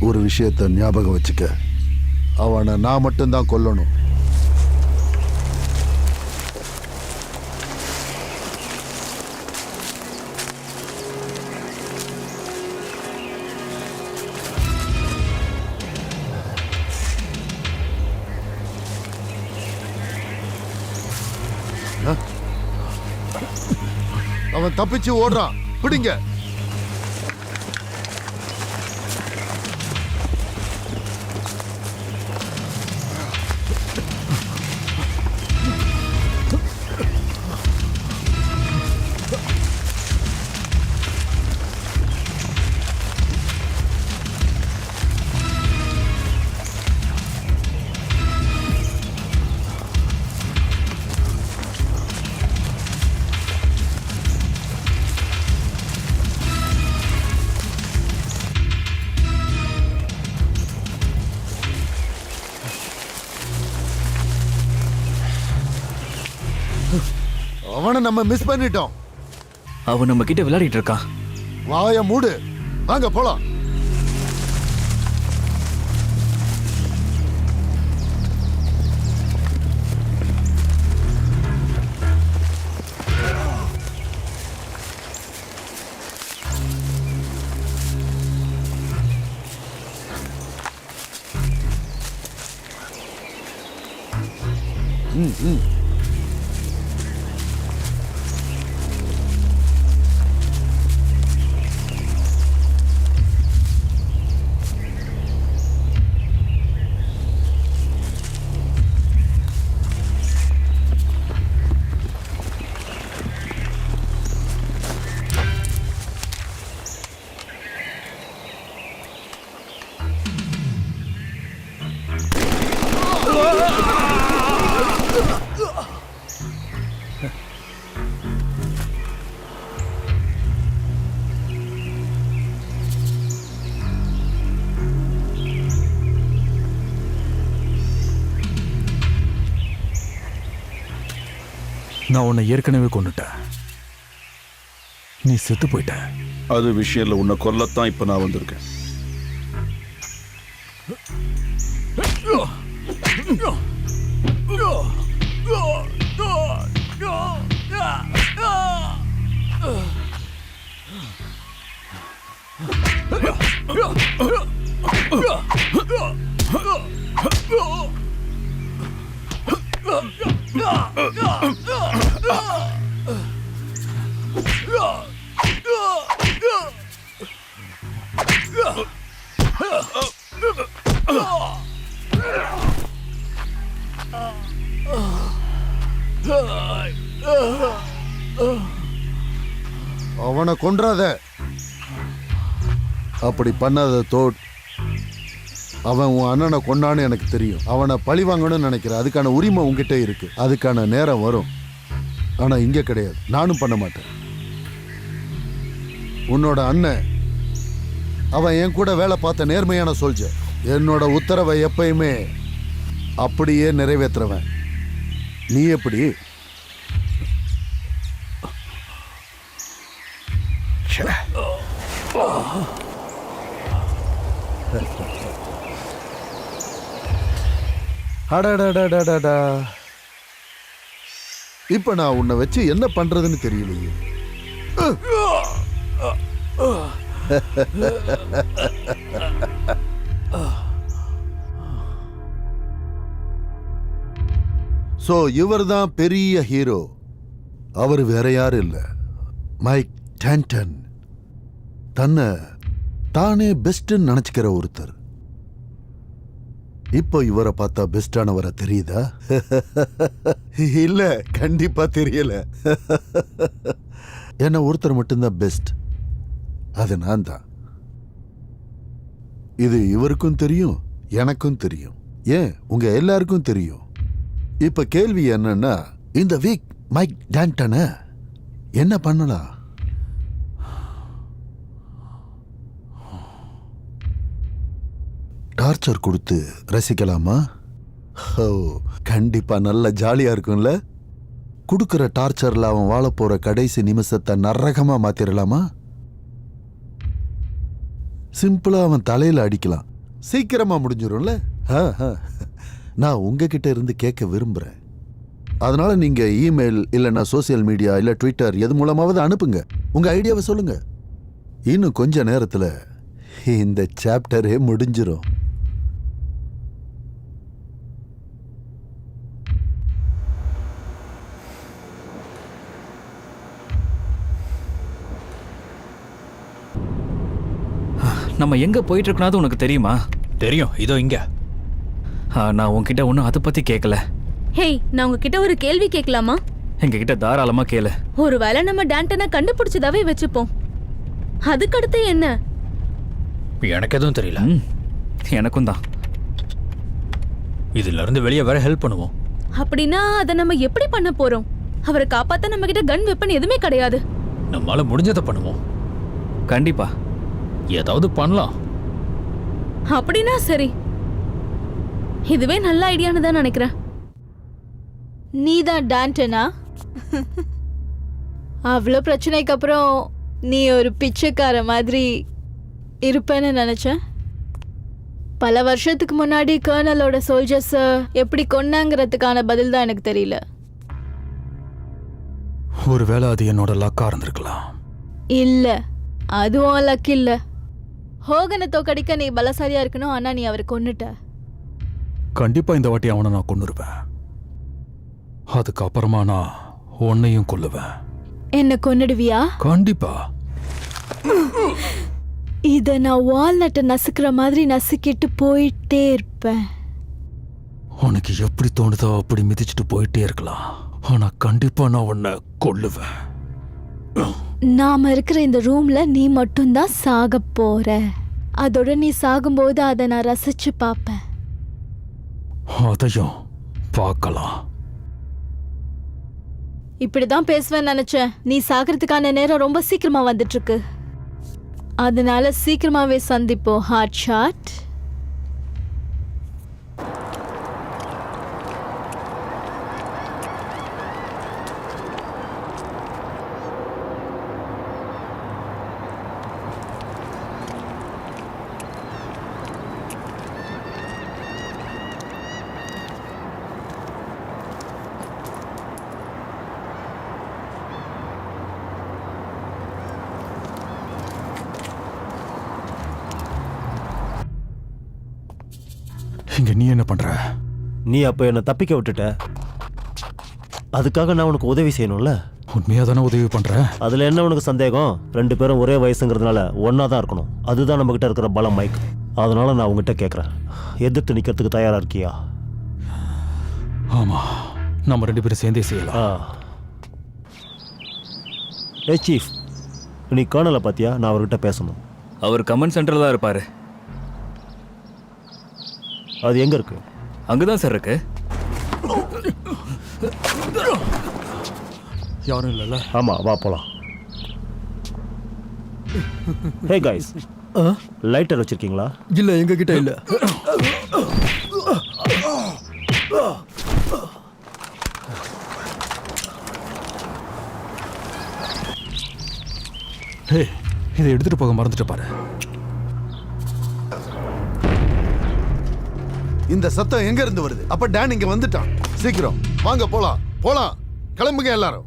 ஒரு விஷயத்தை ஞாபகம் வச்சுக்க, அவனை நான் மட்டும்தான் கொல்லணும். அவன் தப்பிச்சு ஓடுறான், பிடிங்க. அவனை நம்ம மிஸ் பண்ணிட்டோம். அவன் நம்ம கிட்ட விளையாடிட்டு இருக்கான். வாய மூடு, வாங்க போலாம். நான் உன்னை ஏற்கனவே கொண்டுட்டேன். நீ செத்து போயிட்ட. அது விஷயம் இல்லை, உன்னை கொல்லத்தான் இப்ப நான் வந்திருக்கேன். அவனை கொன்றாத. அப்படி பண்ணாத தோட். அவன் உன் அண்ணனை கொண்டான்னு எனக்கு தெரியும். அவனை பழி வாங்கணும்னு நினைக்கிறேன். அதுக்கான உரிமை உங்ககிட்ட இருக்கு. அதுக்கான நேரம் வரும். ஆனா இங்க கிடையாது. நானும் பண்ண மாட்டேன். உன்னோட அண்ணன் அவன் என் கூட வேலை பார்த்த நேர்மையான சோல்ஜர். என்னோட உத்தரவை எப்பயுமே அப்படியே நிறைவேற்றுறவன். நீ எப்படி? அடடடடடடா. இப்ப நான் உன்னை வச்சு என்ன பண்றதுன்னு தெரியலையே. சோ இவர்தான் பெரிய ஹீரோ. அவர் வேற யாரும் இல்ல, மைக் டான்டன். தன்னை தானே பெஸ்ட்னு நினைச்சுக்கிற ஒருத்தர். இப்போ இவரை பார்த்தா பெஸ்டானவரை தெரியுதா? இல்ல, கண்டிப்பா தெரியல. என்ன ஒருத்தர் மட்டும்தான் பெஸ்ட். அது நான் தான். இது இவருக்கும் தெரியும், எனக்கும் தெரியும், ஏன் உங்க எல்லாருக்கும் தெரியும். இப்ப கேள்வி என்னன்னா, இந்த வீக் மைக் டான்டனை என்ன பண்ணலாம்? டார்ச்சர் கொடுத்து ரசிக்கலாமா? ஓ, கண்டிப்பா நல்ல ஜாலியா இருக்கும்ல. கொடுக்கிற டார்ச்சர்ல அவன் வாழ போற கடைசி நிமிஷத்தை நரகமா மாத்திரலாமா? சிம்பிளா அவன் தலையில அடிக்கலாம், சீக்கிரமா முடிஞ்சிடும்ல. நான் உங்ககிட்ட இருந்து கேட்க விரும்புறேன். அதனால நீங்க இமெயில் இல்லைன்னா சோசியல் மீடியா இல்ல ட்விட்டர் எது மூலமாவது அனுப்புங்க, உங்க ஐடியாவை சொல்லுங்க. இன்னும் கொஞ்ச நேரத்துல இந்த சாப்டரே முடிஞ்சிரும். நம்ம எங்க போயிட்டு இருக்கோம் உனக்கு தெரியுமா? தெரியும், இதோ இங்க. நான் உன்கிட்ட ஒன்றும் அதை பத்தி கேட்கல. ஹேய், நான் உங்ககிட்ட ஒரு கேள்வி கேட்கலாமா? எங்ககிட்ட தாராளமா கேளு. ஒருவேளை நம்ம டான்டனை கண்டுபிடிச்சதாவே வச்சுப்போம், அதுக்கடுத்து என்ன? எனக்கு எதுவும் தெரியல. எனக்கும் தான். இதுல இருந்து வெளியே வர ஹெல்ப் பண்ணுவோம். அப்படின்னா அதை நம்ம எப்படி பண்ண போறோம்? அவரை காப்பாத்த நம்ம கிட்ட கன் வெப்பன் எதுவுமே கிடையாது. நம்மளால முடிஞ்சதை பண்ணுவோம். கண்டிப்பா ஏதாவது பண்ணலாம். அப்படின்னா சரி, இதுவே நல்ல ஐடியான்னு தான் நினைக்கிறேன். நீதான் டான்டனா? அவ்வளோ பிரச்சனைக்கு அப்புறம் நீ ஒரு பிச்சைக்கார மாதிரி இருப்பேன்னு நினைச்சேன். பல வருஷத்துக்கு முன்னாடி கர்னலோட சோல்ஜர்ஸை எப்படி கொன்னாங்கிறதுக்கான பதில் தான் எனக்கு தெரியல. ஒருவேளை அது என்னோட லக்கா இருந்திருக்கலாம். இல்லை, அதுவும் லக் இல்லை. ஹோகனை தோக்கடிக்க நீ பலசாலியா இருக்கணும், ஆனா நீ அவரை கொன்னுட்ட. கண்டிப்பா இந்த வாட்டி அவனை நான் கொன்னுருவேன். அதுக்கப்புறமா நான் உன்னையும் கொல்லுவேன். என்ன கொன்னுடுவியா? கண்டிப்பா. இத நான் வால்நட்டை நசுக்கிற மாதிரி நசுக்கிட்டு போயிட்டே இருப்பேன். உனக்கு எப்படி தோணுதோ அப்படி மிதிச்சுட்டு போயிட்டே இருக்கலாம், ஆனா கண்டிப்பா நான் உன்னை கொல்லுவேன். நாம இருக்கிற இந்த ரூம்ல நீ மட்டும்தான் சாக போற. அதோட நீ சாகும்போது அதை நான் ரசிச்சு பார்ப்பேன். அதையும் பார்க்கலாம். இப்படிதான் பேசுவேன்னு நினைச்சேன். நீ சாகிறதுக்கான நேரம் ரொம்ப சீக்கிரமா வந்துட்டு இருக்கு. அதனால சீக்கிரமாவே சந்திப்போம், ஹார்ட் ஷாட். இங்க நீ என்ன பண்ற? நீ அப்போ என்னை தப்பிக்க விட்டுட்ட, அதுக்காக நான் உனக்கு உதவி செய்யணும்ல. உண்மையா தானே உதவி பண்ற? அதில் என்ன உனக்கு சந்தேகம்? 2 பேரும் ஒரே வயசுங்கிறதுனால ஒன்றா தான் இருக்கணும். அதுதான் நம்மக்கிட்ட இருக்கிற பலம், மைக். அதனால நான் உங்ககிட்ட கேட்குறேன், எதிர்த்து நிற்கிறதுக்கு தயாராக இருக்கியா? ஆமா, நம்ம 2 பேரும் சேர்ந்தே செய்யலாம். சீஃப், நீ கர்னலை பார்த்தியா? நான் அவர்கிட்ட பேசணும். அவர் கமெண்ட் சென்டரில் தான் இருப்பாரு. அது எங்க இருக்கு? அங்கதான் சார் இருக்கு. யாரும் இல்லைல்ல? ஆமா, வா போலாம். ஹே கைஸ், லைட்டர் வச்சிருக்கீங்களா? இல்ல, எங்க கிட்ட இல்ல. ஹே, இதை எடுத்துட்டு போக மறந்துட்டு பாரு. இந்த சத்தம் எங்க இருந்து வருது? அப்ப டான் இங்க வந்துட்டான். சீக்கிரம் வாங்க, போலாம் போலாம், கிளம்புங்க எல்லாரும்.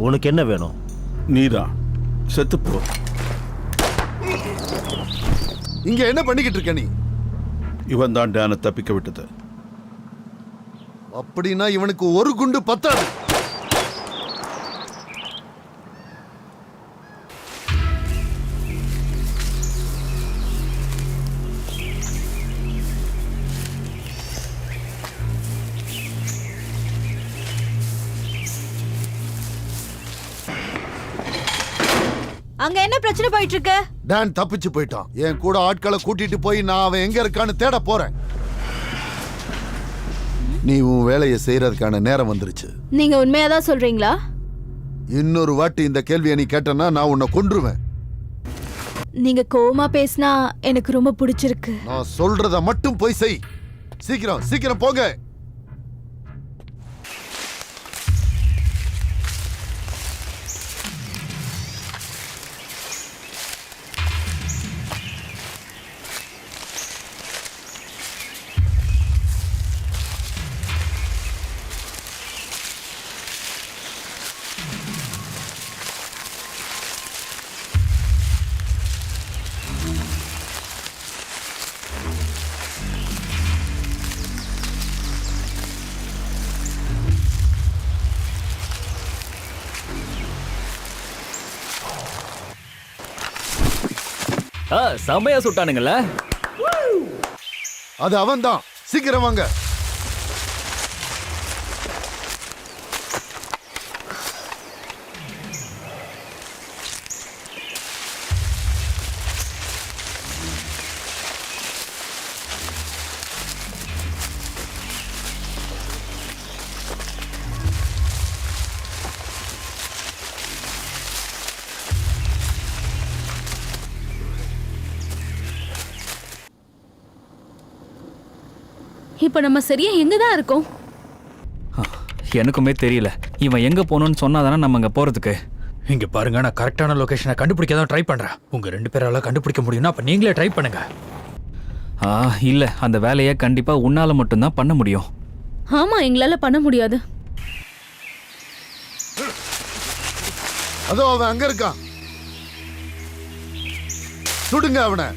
உனக்கு என்ன வேணும்? நீதான் செத்துப்போ. இங்க என்ன பண்ணிக்கிட்டு இருக்க நீ? இவன் தான் டேனை தப்பிக்க விட்டது. அப்படின்னா இவனுக்கு ஒரு குண்டு பத்தாது. அங்க என்ன பிரச்சனை போயிட்டு இருக்கு? டான் தப்பிச்சு போயிட்டான். என் கூட ஆட்களை கூட்டிட்டு போய் நான் அவன் எங்க இருக்கான்னு தேட போறேன். நீ உன் வேலையை செய்யறதுக்கான நேரம் வந்துருச்சு. நீங்க உண்மையாதான் சொல்றீங்களா? இன்னொரு வாட்டி இந்த கேள்வியை நீ கேட்டனா நான் உன்னை கொன்றுவேன். நீங்க கோவமா பேசினா எனக்கு ரொம்ப பிடிச்சிருக்கு. நான் சொல்றத மட்டும் போய் செய். சீக்கிரம் சீக்கிரம் போங்க. செமையா சுட்டானுங்கள. அது அவன் தான். சீக்கிரம் வாங்க. இப்ப நம்ம சரியா எங்கதான் இருக்கோம்? எனக்குமே தெரியல. இவன் எங்க போகணும்னு சொன்னாதானே நம்ம அங்க போறதுக்கு. இங்க பாருங்க, நான் கரெக்டான லொகேஷனை கண்டுபிடிக்க தான் ட்ரை பண்றேன். உங்க 2 பேரால கண்டுபிடிக்க முடியும்னா அப்ப நீங்களே ட்ரை பண்ணுங்க. இல்ல, அந்த வேலையை கண்டிப்பா உன்னால மட்டும்தான் பண்ண முடியும். ஆமா, எங்களால பண்ண முடியாது. அதோ அவன் அங்க இருக்கான். சுடுங்க அவனை.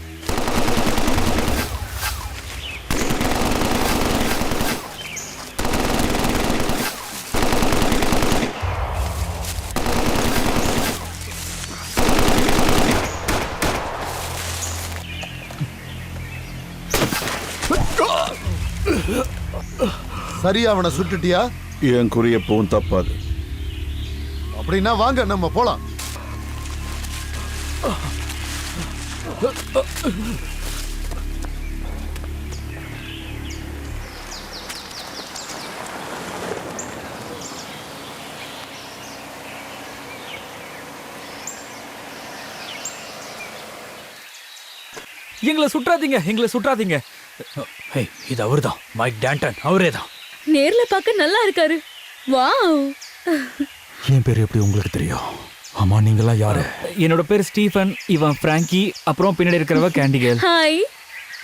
சரி, அவனை சுட்டுட்டியா? என் குறி எப்பவும் தப்பாது. அப்படின்னா வாங்க நம்ம போலாம். எங்களை சுற்றாதீங்க, எங்களை சுற்றாதீங்க. இது அவர்தான், மைக் டான்டன். அவரே தான். நேர்ல பார்க்க நல்லா இருக்காரு. வாவ். என் பேர் எப்படி உங்களுக்கு தெரியும்? ஆமா, நீங்களா யாரு? என்னோட பேர் ஸ்டீஃபன். இவன் பிராங்கி. அப்புறம் பின்னாடி இருக்கிறவ கேண்டிகேல். ஹாய்.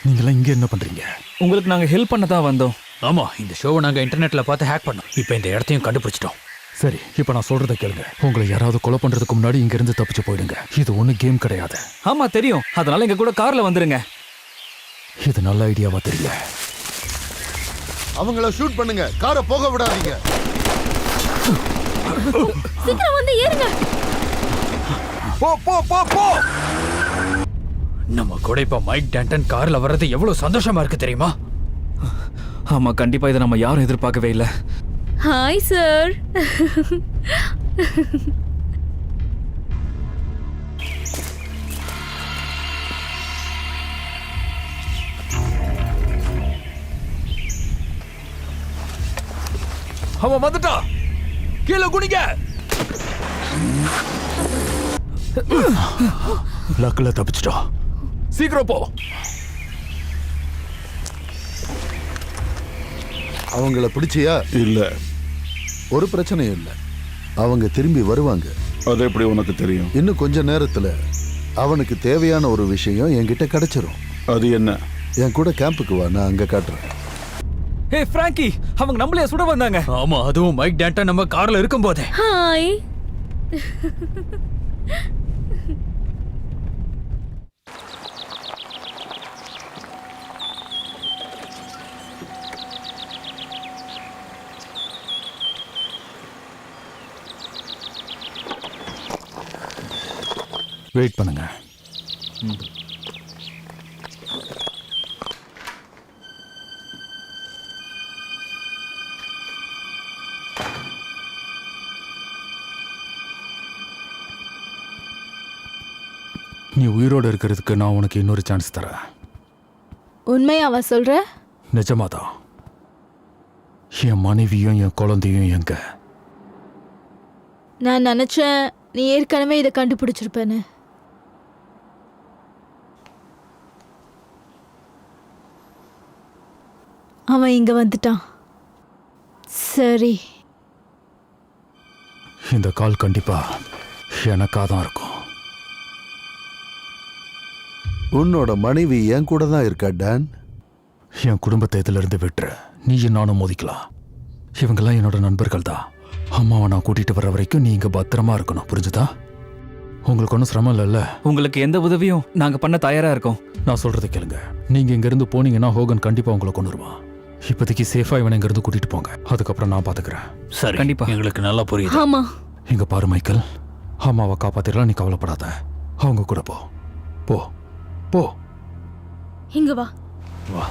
நீங்களா இங்க என்ன பண்றீங்க? உங்களுக்கு நாங்க ஹெல்ப் பண்ண தான் வந்தோம். ஆமா, இந்த ஷோவை நாங்க இன்டர்நெட்ல பார்த்து ஹேக் பண்ணோம். இப்போ இந்த இடத்தையும் கண்டுபிடிச்சிட்டோம். சரி, இப்போ நான் சொல்றத கேளுங்க. உங்களை யாராவது கொலை பண்றதுக்கு முன்னாடி இங்க இருந்து தப்பிச்சு போயிடுங்க. இது ஒன்றும் கேம் கிடையாது. ஆமா தெரியும், அதனால எங்க கூட கார்ல வந்துருங்க. இது நல்ல ஐடியாவா தெரியல. அவங்கள ஷூட் பண்ணுங்க, காரை போக விடாதீங்க. சீக்கிரம் வந்து ஏறுங்க. போ போ போ போ. நம்ம கூட இப்ப மைக் டான்டன் கார்ல வர்றது எவ்வளவு சந்தோஷமா இருக்கு தெரியுமா? ஆமா, கண்டிப்பா இதை நம்ம யாரும் எதிர்பார்க்கவே இல்லை. Hi sir. அவன் வந்துட்டா. கீழே குனிங்க. லக்ல தப்பிச்சிட்டோம். சீக்கிரம் போ. அவங்கள பிடிச்சியா? இல்ல, ஒரு பிரச்சனையும் இல்லை. அவங்க திரும்பி வருவாங்க. அது எப்படி உனக்கு தெரியும்? இன்னும் கொஞ்ச நேரத்துல அவனுக்கு தேவையான ஒரு விஷயம் என்கிட்ட கிடைச்சிரும். அது என்ன? என் கூட கேம்புக்கு வா, நான் அங்க காட்டுறேன். ஏய் பிராங்கி, அவங்க நம்மளே சுட வந்தாங்க. ஆமா, அதுவும் மைக் டான்டன் நம்ம கார்ல இருக்கும் போதே. ஹாய். வெயிட் பண்ணுங்க. நீ உயிரோடு இருக்கிறதுக்கு நான் உனக்கு இன்னொரு சான்ஸ் தரேன். உண்மையாவா சொல்ற? நிஜமாதான். என் மனைவியும் என் குழந்தையும் எங்க? நான் நினைச்சேன் நீ ஏற்கனவே இதை கண்டுபிடிச்சிருப்பேன்னு. அவன் இங்க வந்துட்டான். சரி, இந்த கால் கண்டிப்பா எனக்காக தான் இருக்கும். உன்னோட மனைவி என் கூட தான் இருக்கா டான். என் குடும்பத்தை இதிலிருந்து விட்டுரு. நீயும் நானும் மோதிக்கலாம். இவங்கெல்லாம் என்னோட நண்பர்கள் தான். அம்மாவை நான் கூட்டிட்டு வர வரைக்கும் நீ இங்க பத்திரமா இருக்கணும், புரிஞ்சுதா? உங்களுக்கு ஒன்றும் சிரமம் இல்லைல்ல? உங்களுக்கு எந்த உதவியும் நாங்கள் பண்ண தயாரா இருக்கோம். நான் சொல்றதை கேளுங்க. நீங்க இங்கிருந்து போனீங்கன்னா ஹோகன் கண்டிப்பா உங்களை கொண்டு வருவான். இப்போதைக்கு சேஃபா இவனை இங்கிருந்து கூட்டிட்டு போங்க. அதுக்கப்புறம் நான் பாத்துக்கிறேன். சரி, கண்டிப்பா. எங்களுக்கு நல்லா புரியுது. ஆமா. இங்க பாரு மைக்கேல், அம்மாவை காப்பாத்திரலாம், நீ கவலைப்படாத. அவங்க கூட போ போ போ. இங்க வா. வா.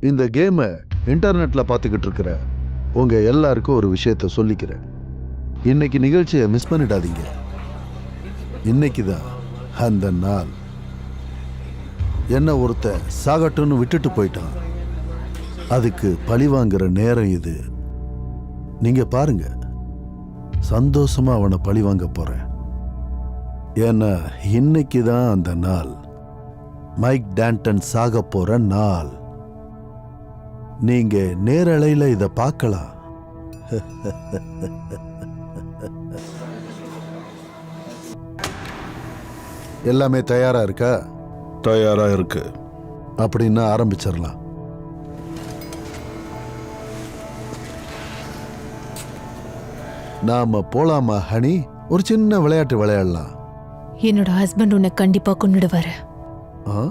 இந்த கேமை இன்டர்நெட்ல பார்த்துக்கிட்டு இருக்கிற உங்க எல்லாருக்கும் ஒரு விஷயத்த சொல்லிக்கிறேன். இன்னைக்கு நிகழ்ச்சியை மிஸ் பண்ணிடாதீங்க. இன்னைக்கு தான் அந்த நாள். என்ன ஒருத்தன் சாகட்டும்னு விட்டுட்டு போயிட்டான். அதுக்கு பழி வாங்குற நேரம் இது. நீங்க பாருங்க, சந்தோஷமா அவனை பழி வாங்க போறேன். ஏன்னா இன்னைக்கு தான் அந்த நாள். மைக் டான்டன் சாக போற நாள். நீங்க நேரலையில இத பார்க்கலாம். எல்லாமே தயாரா இருக்கா? தயாரா இருக்கு. அப்படின்னா ஆரம்பிச்சிடலாம். நாம போலாமா ஹனி? ஒரு சின்ன விளையாட்டு விளையாடலாம். என்னோட ஹஸ்பண்ட் உன்னை கண்டிப்பா கொன்னுடுவாரு. ஆ?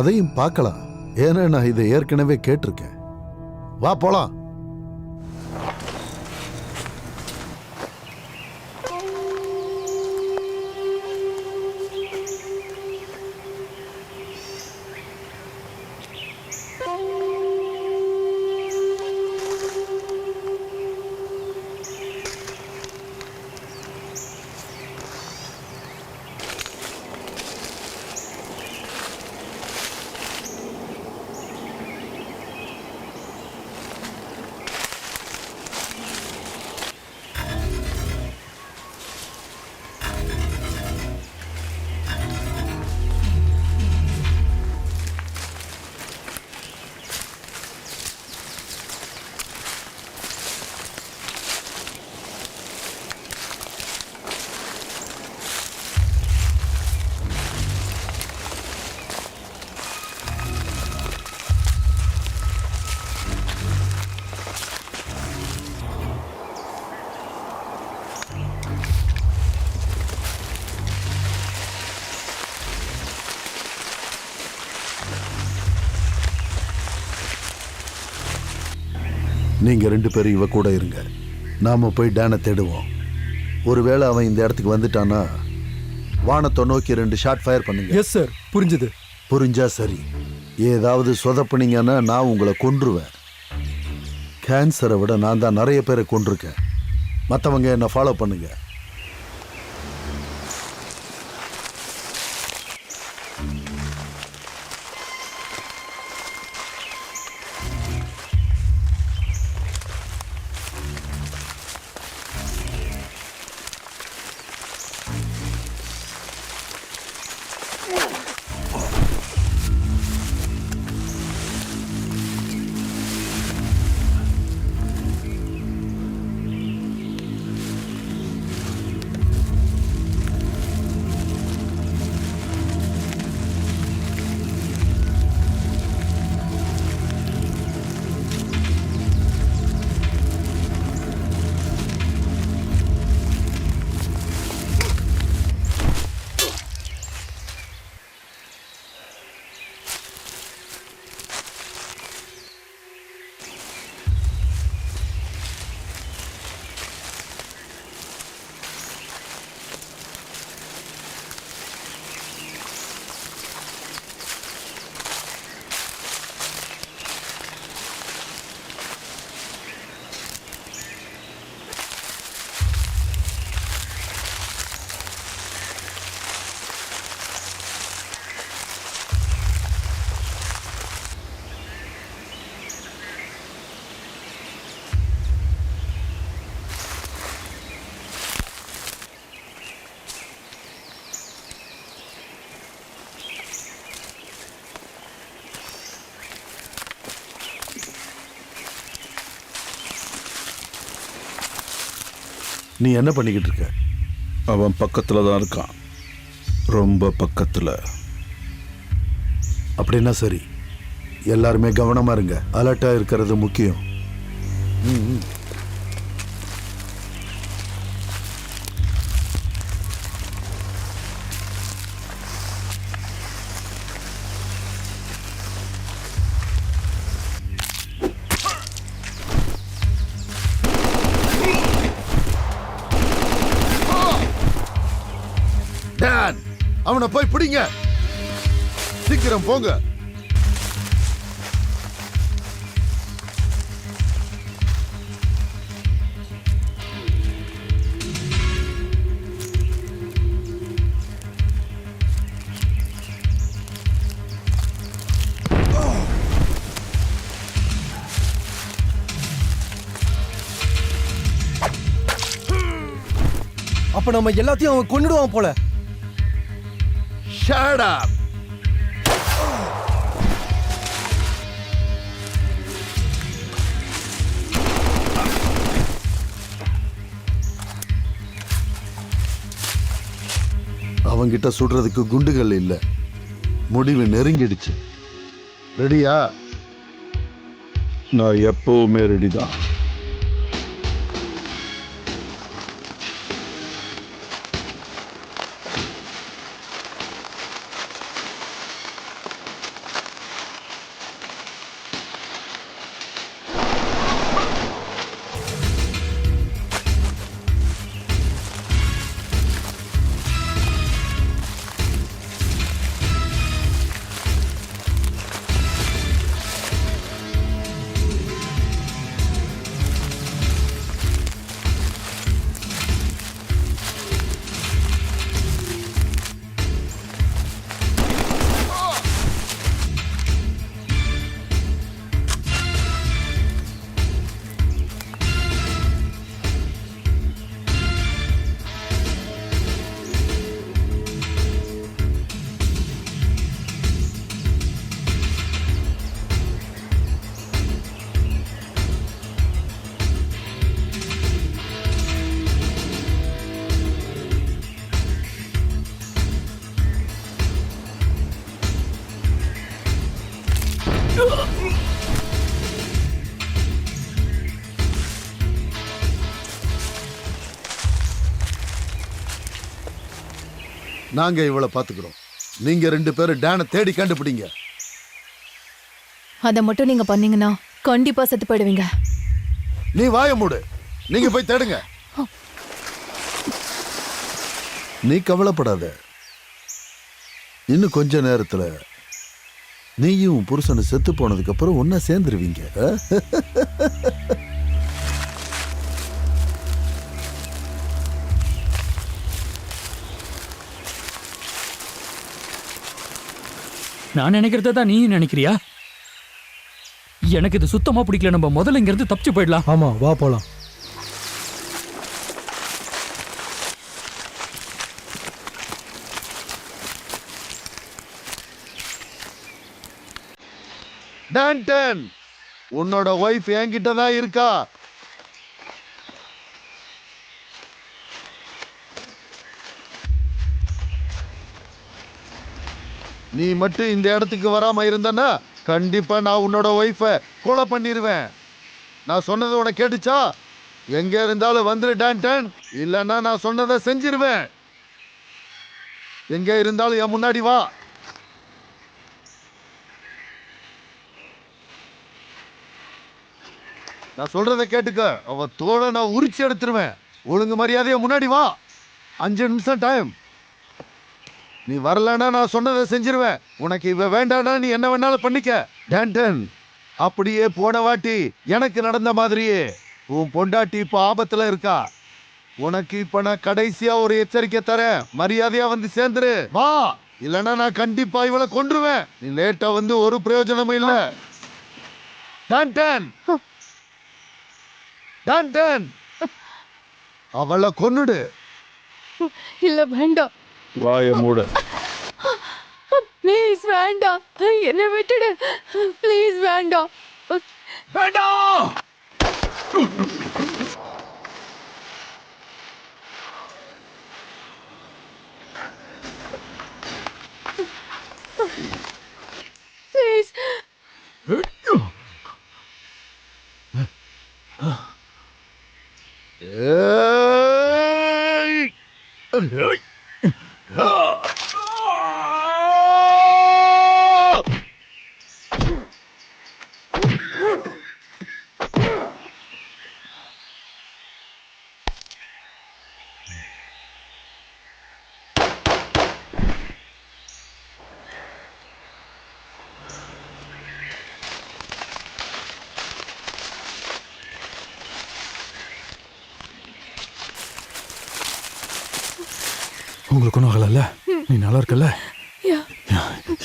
அதையும் பார்க்கலாம். ஏன்னா நான் இதை ஏற்கனவே கேட்டிருக்கேன். வா போலாம். நீங்க 2 பேரும் இவ கூட இருங்க. நாம போய் டேனை தேடுவோம். ஒருவேளை அவன் இந்த இடத்துக்கு வந்துட்டானா வானத்தை நோக்கி 2 ஷாட் ஃபயர் பண்ணுங்க. எஸ் சார், புரிஞ்சுது. புரிஞ்சா சரி. ஏதாவது சொதப்புனீங்கன்னா நான் உங்களை கொன்றுவேன். கேன்சரை விட நான் தான் நிறைய பேரை கொன்றிருக்கேன். மற்றவங்க என்னை ஃபாலோ பண்ணுங்க. நீ என்ன பண்ணிக்கிட்டு இருக்க? அவன் பக்கத்துல தான் இருக்கான், ரொம்ப பக்கத்துல. அப்படின்னா சரி, எல்லாருமே கவனமா இருங்க. அலர்ட்டா இருக்கிறது முக்கியம். டான், அவனை போய் பிடிங்க. சீக்கிரம் போங்க. அப்ப நம்ம எல்லாத்தையும் அவன் கொன்னுடுவான் போல. Shut up. அவங்கிட்ட சுடுறதுக்கு குண்டுகள் இல்ல. முடிவு நெருங்கிடுச்சு. ரெடியா? நான் எப்பவுமே ரெடி தான். நாங்க இவளை பாத்துக்கிறோம். நீங்க 2 பேரும் டேனை தேடி கண்டுபிடிங்க. அதை மட்டும் நீங்க பண்ணீங்கன்னா கண்டிப்பா செத்து போயிடுவீங்க. நீ வாய மூடு. நீங்க போய் தேடுங்க. நீ கவலைப்படாத. இன்னும் கொஞ்ச நேரத்துல நீயும் புருஷனை செத்து போனதுக்கு அப்புறம் ஒன்னா சேர்ந்துருவீங்க. நான் நினைக்கிறத தான் நீயும் நினைக்கிறியா? எனக்கு இது சுத்தமா பிடிக்கல. நம்ம முதல்ல இங்க இருந்து தப்பிச்சு போயிடலாம். ஆமா, வா போலாம். டான்டன், உன்னோட ஒய்ஃப் என்கிட்ட தான் இருக்கா. நீ மட்டும் இந்த இடத்துக்கு வராம இருந்தனா கண்டிப்பா நான் உன்னோட ஒய்ஃபை கொலை பண்ணிடுவேன். நான் சொன்னது உனக்கு கேட்டுச்சா? எங்க இருந்தாலும் வந்துரு டான்டன், இல்லைன்னா நான் சொன்னதை செஞ்சிருவேன். எங்க இருந்தாலும் என் முன்னாடி வா. நான் சொல்றதை கேட்டுக்க. அவ தோலை நான் உரிச்சு எடுத்துருவேன். ஒழுங்கு மரியாதையா முன்னாடி வா. 5 நிமிஷம் டைம். நீ வரலன்னா நான் சொன்னதை செஞ்சிருவேன். உனக்கு இவ வேண்டானா நீ என்ன வேணாலும் பண்ணிக்க. டான்டன், அப்படியே போன வாட்டி எனக்கு நடந்த மாதிரியே உன் பொண்டாட்டி இப்ப ஆபத்துல இருக்கா. உனக்கு இப்ப நான் கடைசியா ஒரு எச்சரிக்கை தரேன். மரியாதையா வந்து சேர்ந்துரு. வா, இல்லைன்னா நான் கண்டிப்பா இவளை கொன்றுவேன். நீ லேட்டா வந்து ஒரு பிரயோஜனமும் இல்ல. டான்டன், டான்டன், அவளை கொன்னுடு. இல்ல வேண்டாம். வாய மூட. ப்ளீஸ் வேண்டாம். என்ன விட்டுடு. ப்ளீஸ் வேண்டாம். வேண்டாம். ப்ளீஸ். உங்களுக்கு ஒன்றும் ஆகல? நீ நல்லா இருக்கல?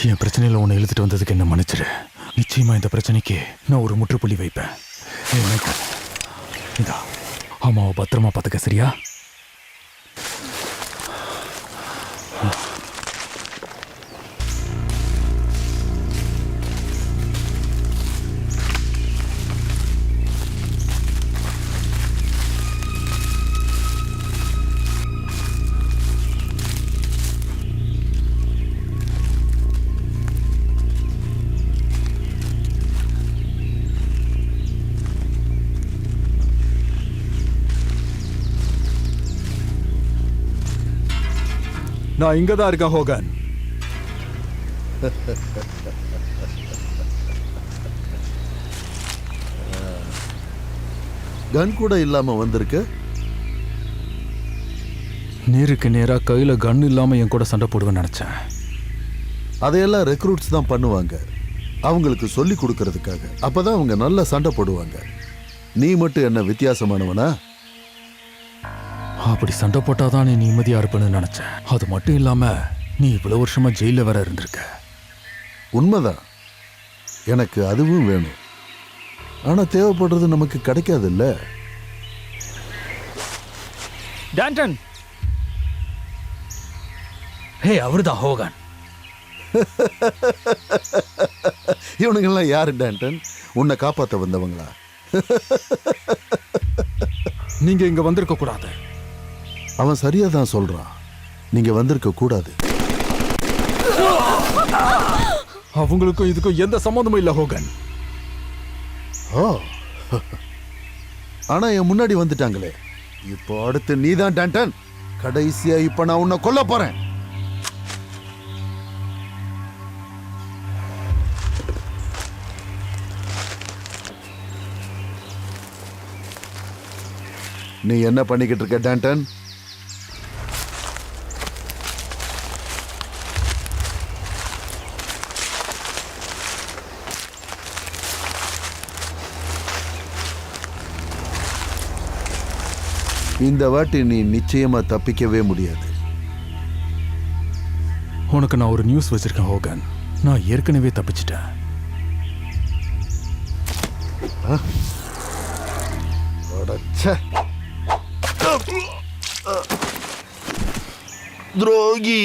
என் பிரச்சனையில உன்னை இழுத்துட்டு வந்ததுக்கு என்ன மன்னிச்சிரு. நிச்சயமா இந்த பிரச்சனைக்கு நான் ஒரு முற்றுப்புள்ளி வைப்பேன். இதா, அம்மாவை பத்திரமா பார்த்துக்க, சரியா? நான் இங்க தான் இருக்கேன் ஹோகன். கன் கூட இல்லாம வந்திருக்க. நேருக்கு நேரா கையில கன் இல்லாம என் கூட சண்டை போடுவேன்னு நினைச்சேன். அதையெல்லாம் ரெக்ரூட்ஸ் தான் பண்ணுவாங்க, அவங்களுக்கு சொல்லி கொடுக்கறதுக்காக. அப்பதான் அவங்க நல்லா சண்டை போடுவாங்க. நீ மட்டும் என்ன வித்தியாசமானவனா? அப்படி சண்டை போட்டாதான் நீ நிம்மதியா இருப்பேன்னு நினைச்சேன். அது மட்டும் இல்லாம நீ இவ்வளவு வருஷமா ஜெயில வேற இருந்திருக்க. உண்மைதான், எனக்கு அதுவும் வேணும். ஆனா தேவைப்படுறது நமக்கு கிடைக்காதுல்ல. டான்டன், ஹே, அவர்தான் ஹோகன். இவனுங்கெல்லாம் யாரு டான்டன்? உன்னை காப்பாற்ற வந்தவங்களா? நீங்க இங்க வந்திருக்க கூடாது. அவன் சரியா தான் சொல்றான். நீங்க வந்திருக்க கூடாது. அவங்களுக்கும் இதுக்கும் எந்த சம்மந்தமும் இல்ல ஹோகன். ஓ ஆனா என் முன்னாடி வந்துட்டாங்களே. இப்போ அடுத்து நீதான் டான்டன். கடைசியா இப்ப நான் உன்னை கொல்ல போறேன். நீ என்ன பண்ணிக்கிட்டு இருக்க டான்டன்? இந்த வாட்டி நீ நிச்சயமா தப்பிக்கவே முடியாது. உனக்கு நான் ஒரு நியூஸ் வச்சிருக்கேன் ஹோகன். நான் ஏற்கனவே தப்பிச்சிட்டேன். அடச்சே. துரோகி.